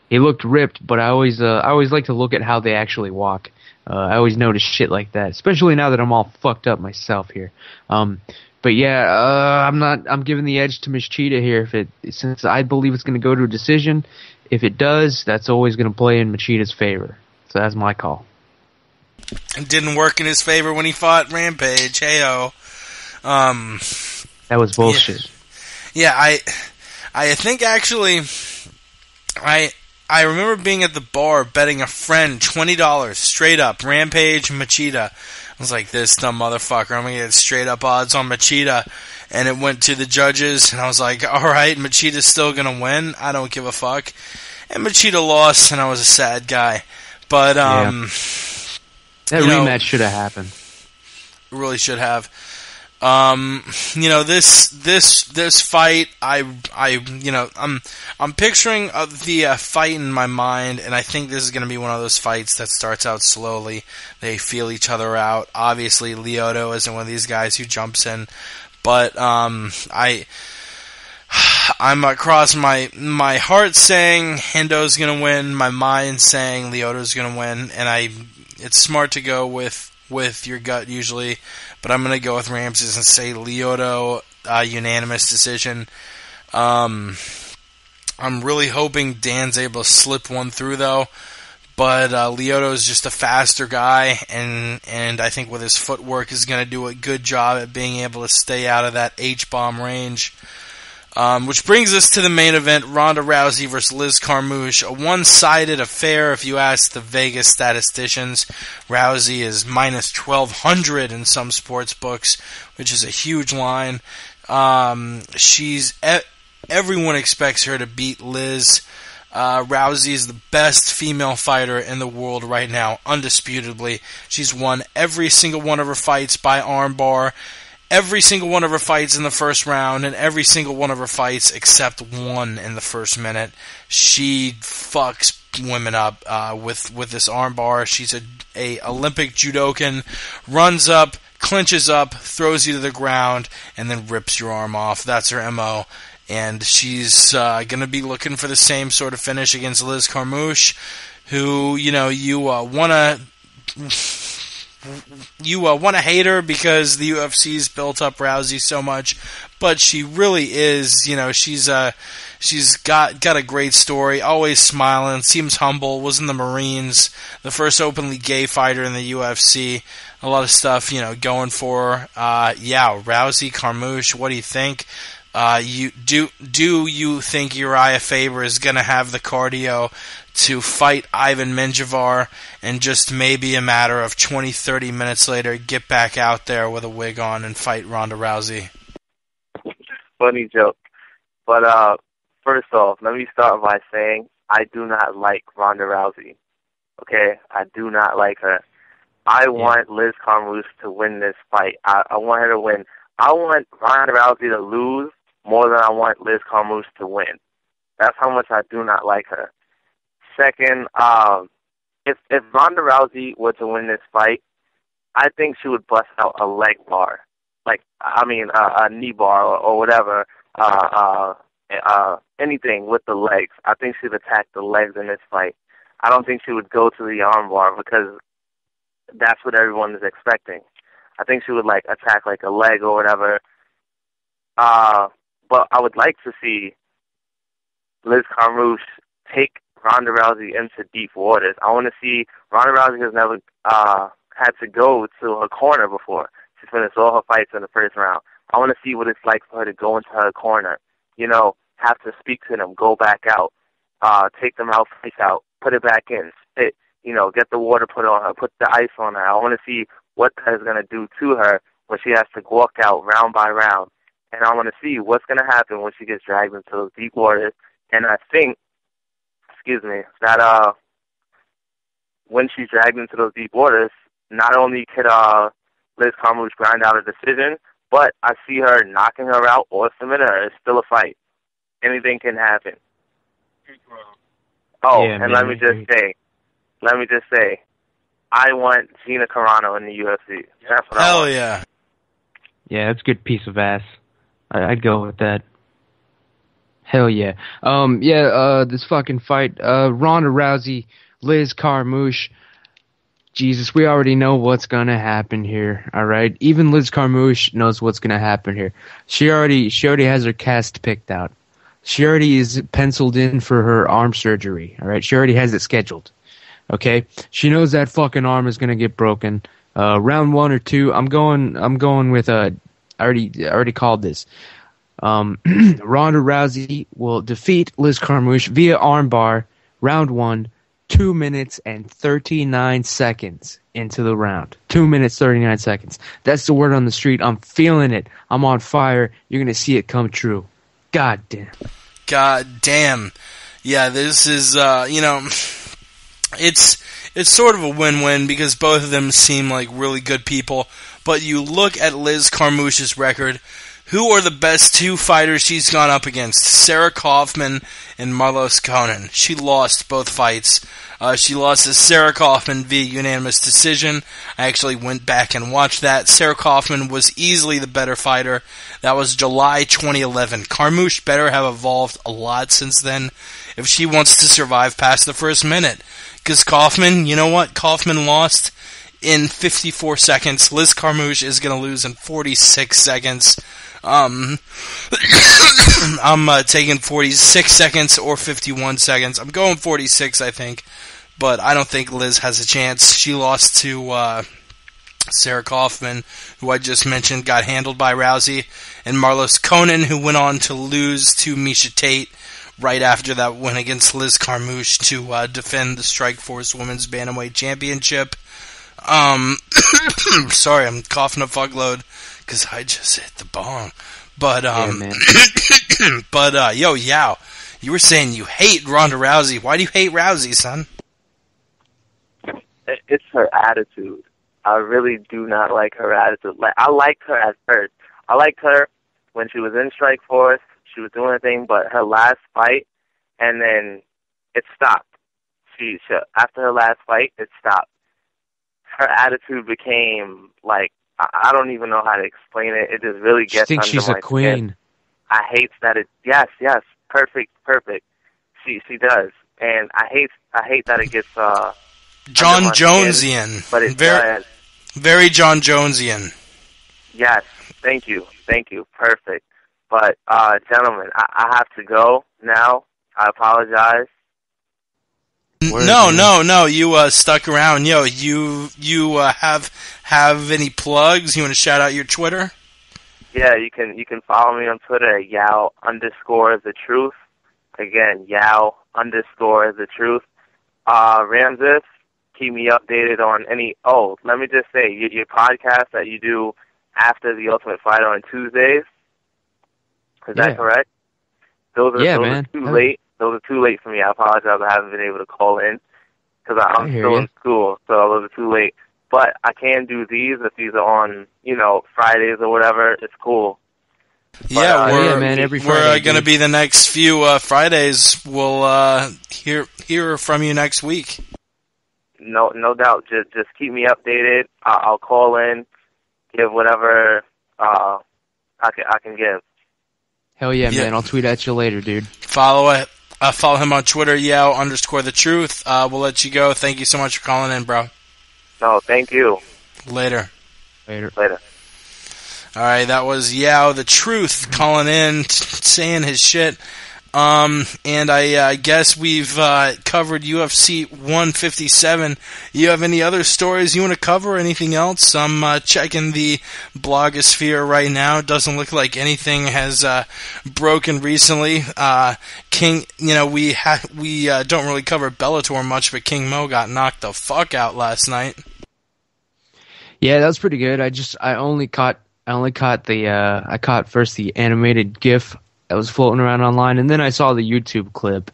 He looked ripped, but I always like to look at how they actually walk. I always notice shit like that, especially now that I'm all fucked up myself here. But yeah, I'm giving the edge to Machida here. Since I believe it's going to go to a decision. If it does, that's always going to play in Machida's favor. So that's my call. It didn't work in his favor when he fought Rampage. Heyo. That was bullshit. Yeah, I think actually, I remember being at the bar betting a friend $20 straight up Rampage Machida. I was like, this dumb motherfucker, I'm gonna get straight up odds on Machida, and it went to the judges, and I was like, all right, Machida's still gonna win. I don't give a fuck. And Machida lost, and I was a sad guy. But that rematch should have happened. It really should have. This fight, I'm picturing the fight in my mind, and I think this is going to be one of those fights that starts out slowly. They feel each other out. Obviously, Lyoto isn't one of these guys who jumps in, but I'm across my heart saying Hendo's going to win, my mind saying Lyoto's going to win, and it's smart to go with your gut usually, but I'm going to go with Ramses and say Lyoto, unanimous decision. I'm really hoping Dan's able to slip one through, though, but Lyoto is just a faster guy, and I think with his footwork is going to do a good job at being able to stay out of that H-bomb range. Which brings us to the main event, Ronda Rousey versus Liz Carmouche. A one-sided affair, if you ask the Vegas statisticians. Rousey is minus 1,200 in some sports books, which is a huge line. Everyone expects her to beat Liz. Rousey is the best female fighter in the world right now, undisputably. She's won every single one of her fights by armbar. Every single one of her fights in the first round, and every single one of her fights except one in the first minute. She fucks women up with this armbar. She's a Olympic judokan, runs up, clinches up, throws you to the ground, and then rips your arm off. That's her MO. And she's going to be looking for the same sort of finish against Liz Carmouche, who, you want to hate her because the UFC's built up Rousey so much, but she really is, she's got a great story, always smiling, seems humble, was in the Marines, the first openly gay fighter in the UFC, a lot of stuff, going for her. Rousey, Carmouche, what do you think? Do you think Uriah Faber is going to have the cardio to fight Ivan Menjivar and just maybe a matter of 20-30 minutes later get back out there with a wig on and fight Ronda Rousey? Funny joke. But first off, let me start by saying I do not like Ronda Rousey. Okay? I do not like her. I want Liz Carmouche to win this fight. I want her to win. I want Ronda Rousey to lose more than I want Liz Carmouche to win. That's how much I do not like her. Second, if Ronda Rousey were to win this fight, I think she would bust out a leg bar, a knee bar or whatever, anything with the legs. I think she'd attack the legs in this fight. I don't think she would go to the arm bar because that's what everyone is expecting. I think she would attack a leg or whatever. But I would like to see Liz Carmouche take Ronda Rousey into deep waters. I want to see Ronda Rousey has never had to go to her corner before. She's finished all her fights in the first round. I want to see what it's like for her to go into her corner. Have to speak to them, go back out, take them out, face out, put it back in, spit. Get the water put on her, put the ice on her. I want to see what that is going to do to her when she has to walk out round by round. And I want to see what's going to happen when she gets dragged into those deep waters. And I think, that when she's dragged into those deep waters, not only could Liz Carmouche grind out a decision, but I see her knocking her out or submitting her. It's still a fight. Anything can happen. Let me just say, I want Gina Carano in the UFC. That's what I want. Hell yeah. Yeah, that's a good piece of ass. I'd go with that. Hell yeah. This fucking fight, Ronda Rousey, Liz Carmouche. Jesus, we already know what's gonna happen here, alright? Even Liz Carmouche knows what's gonna happen here. She already has her cast picked out. She already is penciled in for her arm surgery, alright? She already has it scheduled. Okay? She knows that fucking arm is gonna get broken. Round 1 or 2, I'm going with I already called this. Ronda Rousey will defeat Liz Carmouche via armbar, round 1, 2 minutes and 39 seconds into the round. 2 minutes, 39 seconds. That's the word on the street. I'm feeling it. I'm on fire. You're going to see it come true. God damn. God damn. Yeah, this is, it's sort of a win-win because both of them seem like really good people. But you look at Liz Carmouche's record. Who are the best two fighters she's gone up against? Sarah Kaufman and Marlos Conan. She lost both fights. She lost to Sarah Kaufman via unanimous decision. I actually went back and watched that. Sarah Kaufman was easily the better fighter. That was July 2011. Carmouche better have evolved a lot since then if she wants to survive past the first minute. Because Kaufman, you know what? Kaufman lost in 54 seconds. Liz Carmouche is going to lose in 46 seconds. I'm taking 46 seconds or 51 seconds. I'm going 46, I think. But I don't think Liz has a chance. She lost to Sarah Kaufman, who I just mentioned, got handled by Rousey. And Marlos Conan, who went on to lose to Miesha Tate right after that win against Liz Carmouche to defend the Strikeforce Women's Bantamweight Championship. Sorry, I'm coughing a fuckload because I just hit the bong. But, yo, Yao, you were saying you hate Ronda Rousey. Why do you hate Rousey, son? It's her attitude. I really do not like her attitude. Like, I liked her at first. I liked her when she was in Strikeforce. She was doing her thing, but her last fight, and then it stopped. She after her last fight, it stopped. Her attitude became, like, I don't even know how to explain it. It just really gets under my skin. She thinks she's a queen. I hate that it, yes, perfect. She does. And I hate that it gets, John Jonesian. But it's very John Jonesian. Yes, thank you, perfect. But, gentlemen, I have to go now. I apologize. No, you stuck around. Yo, you have any plugs? You want to shout out your Twitter? Yeah, you can follow me on Twitter at Yao_the_truth. Again, Yao_the_truth. Ramses, keep me updated on any. Oh, let me just say, your podcast that you do after the Ultimate Fighter on Tuesdays. Is that correct? Those are too late. Those are too late for me. I apologize. I haven't been able to call in because I'm still in school, so those are too late. But I can do these if these are on, Fridays or whatever. It's cool. Yeah, man. Every Friday, we're going to be the next few Fridays. We'll hear from you next week. No doubt. Just keep me updated. I'll call in, give whatever I can give. Hell yeah, man. I'll tweet at you later, dude. Follow him on Twitter, Yao_the truth. We'll let you go. Thank you so much for calling in, bro. No, thank you. Later. All right, that was Yao the Truth calling in, saying his shit. And I guess we've covered UFC 157. You have any other stories you want to cover? Anything else? I'm checking the blogosphere right now. It doesn't look like anything has broken recently. King, we don't really cover Bellator much, but King Mo got knocked the fuck out last night. Yeah, that was pretty good. I only caught first the animated GIF that was floating around online, and then I saw the YouTube clip.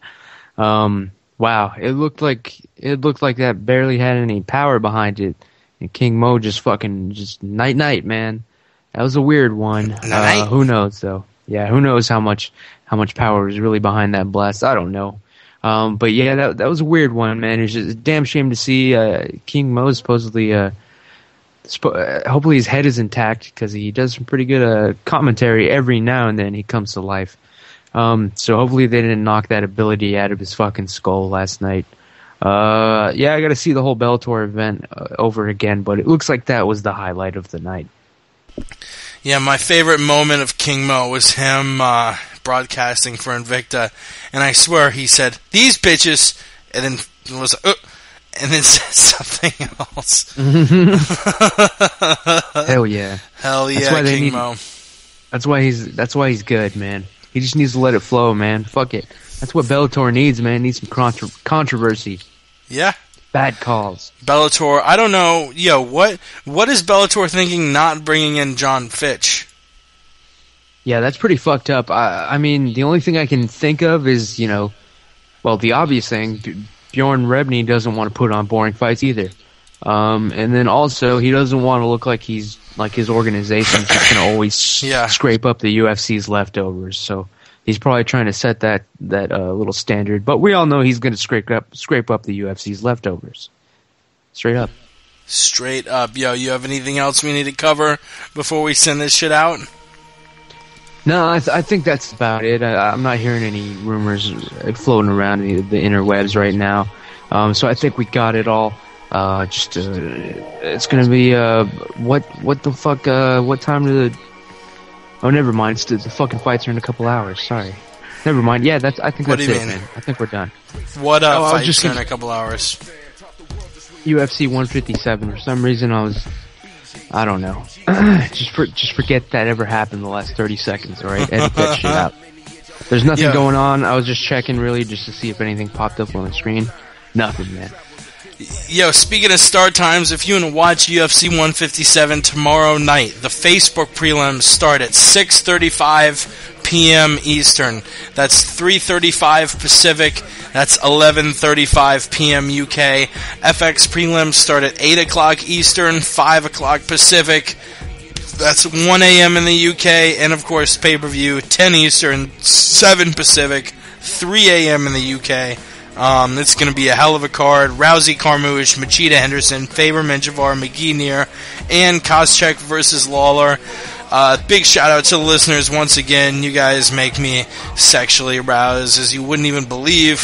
Wow, it looked like that barely had any power behind it, and King Mo just night, man. That was a weird one. Who knows though? Yeah, who knows how much power was really behind that blast? I don't know. But yeah, that was a weird one, man. It's just a damn shame to see King Mo supposedly. Hopefully his head is intact because he does some pretty good commentary every now and then. He comes to life. So hopefully they didn't knock that ability out of his fucking skull last night. I got to see the whole Bellator event over again, but it looks like that was the highlight of the night. Yeah, my favorite moment of King Mo was him broadcasting for Invicta, and I swear he said, "These bitches," and then was and then said something else. Hell yeah. Hell yeah, King Mo. That's why he's good, man. He just needs to let it flow, man. Fuck it. That's what Bellator needs, man. It needs some controversy. Yeah. Bad calls. Bellator, I don't know. Yo, what is Bellator thinking not bringing in John Fitch? Yeah, that's pretty fucked up. I mean, the only thing I can think of is, the obvious thing, Bjorn Rebney doesn't want to put on boring fights either. And then also, he doesn't want to look like his organization's just going to always scrape up the UFC's leftovers. So he's probably trying to set that little standard. But we all know he's going to scrape up the UFC's leftovers. Straight up. Straight up. Yo, you have anything else we need to cover before we send this shit out? No, I think that's about it. I'm not hearing any rumors floating around the interwebs right now. So I think we got it all. It's gonna be what the fuck? What time do the? Oh, never mind. The fucking fights are in a couple hours. Sorry. Never mind. Yeah, I think that's it, man. I think we're done. What fights are in a couple hours? UFC 157. For some reason, I don't know. just forget that ever happened the last 30 seconds, alright? Edit that shit out. There's nothing going on. I was just checking really just to see if anything popped up on the screen. Nothing, man. Yo, speaking of start times, if you want to watch UFC 157 tomorrow night, the Facebook prelims start at 6:35 p.m. Eastern. That's 3:35 Pacific. That's 11:35 p.m. UK. FX prelims start at 8 o'clock Eastern, 5 o'clock Pacific. That's 1 a.m. in the UK. And, of course, pay-per-view, 10 Eastern, 7 Pacific, 3 a.m. in the UK. It's going to be a hell of a card. Rousey, Carmouche, Machida Henderson, Faber, Menjivar, McGee, Neer, and Koscheck versus Lawler. Big shout out to the listeners once again. You guys make me sexually aroused as you wouldn't even believe.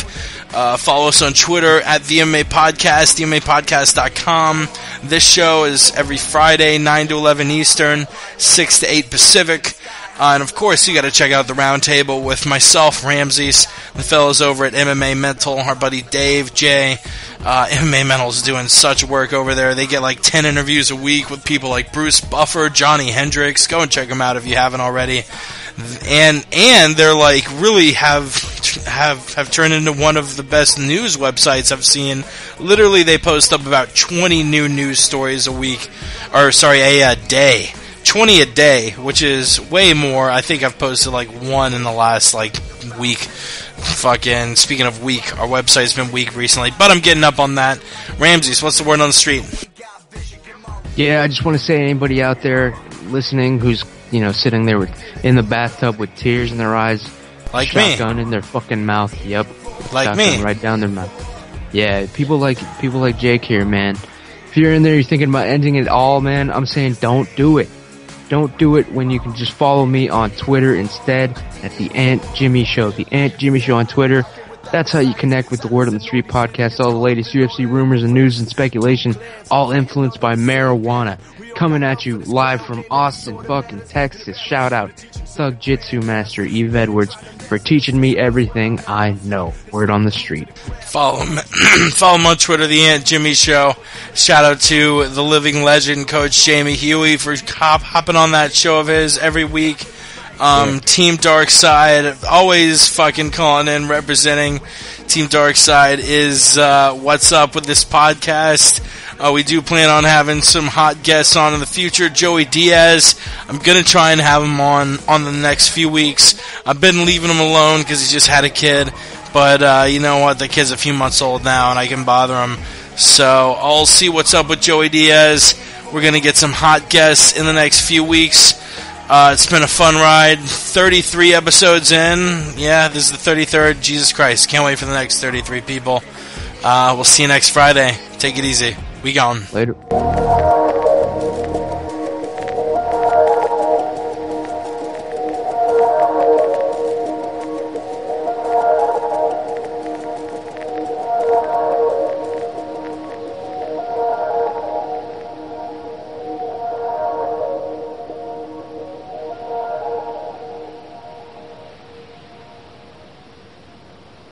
Follow us on Twitter at the MMA Podcast, themapodcast.com. This show is every Friday, 9 to 11 Eastern, 6 to 8 Pacific. And of course, you got to check out the roundtable with myself, Ramses, the fellows over at MMA Mental, our buddy Dave, Jay. MMA Mental's doing such work over there. They get like 10 interviews a week with people like Bruce Buffer, Johnny Hendricks. Go and check them out if you haven't already. And they're like really have turned into one of the best news websites I've seen. Literally, they post up about 20 new news stories a day. 20 a day, which is way more. I think I've posted like one in the last like week. Fucking speaking of weak, our website's been weak recently, but I'm getting up on that. Ramses, what's the word on the street? Yeah, I just want to say anybody out there listening who's sitting there in the bathtub with tears in their eyes, like shotgun me, in their fucking mouth. Yep, like shotgun me, right down their mouth. Yeah, people like Jake here, man. If you're in there, you're thinking about ending it all, man. I'm saying don't do it. Don't do it when you can just follow me on Twitter instead at the Ant Jimmy Show. The Ant Jimmy Show on Twitter. That's how you connect with the Word on the Street podcast. All the latest UFC rumors and news and speculation, all influenced by marijuana. Coming at you live from Austin, fucking Texas. Shout out Thug Jitsu Master Eve Edwards for teaching me everything I know. Word on the street. Follow him on Twitter, The Ant Jimmy Show. Shout out to the living legend, Coach Jamie Huey, for hopping on that show of his every week. Team Darkside, always fucking calling in, representing Team Darkside is what's up with this podcast. We do plan on having some hot guests on in the future. Joey Diaz, I'm going to try and have him on the next few weeks. I've been leaving him alone because he just had a kid. But you know what? The kid's a few months old now, and I can bother him. So I'll see what's up with Joey Diaz. We're going to get some hot guests in the next few weeks. It's been a fun ride. 33 episodes in. Yeah, this is the 33rd. Jesus Christ. Can't wait for the next 33 people. We'll see you next Friday. Take it easy. We gone. Later.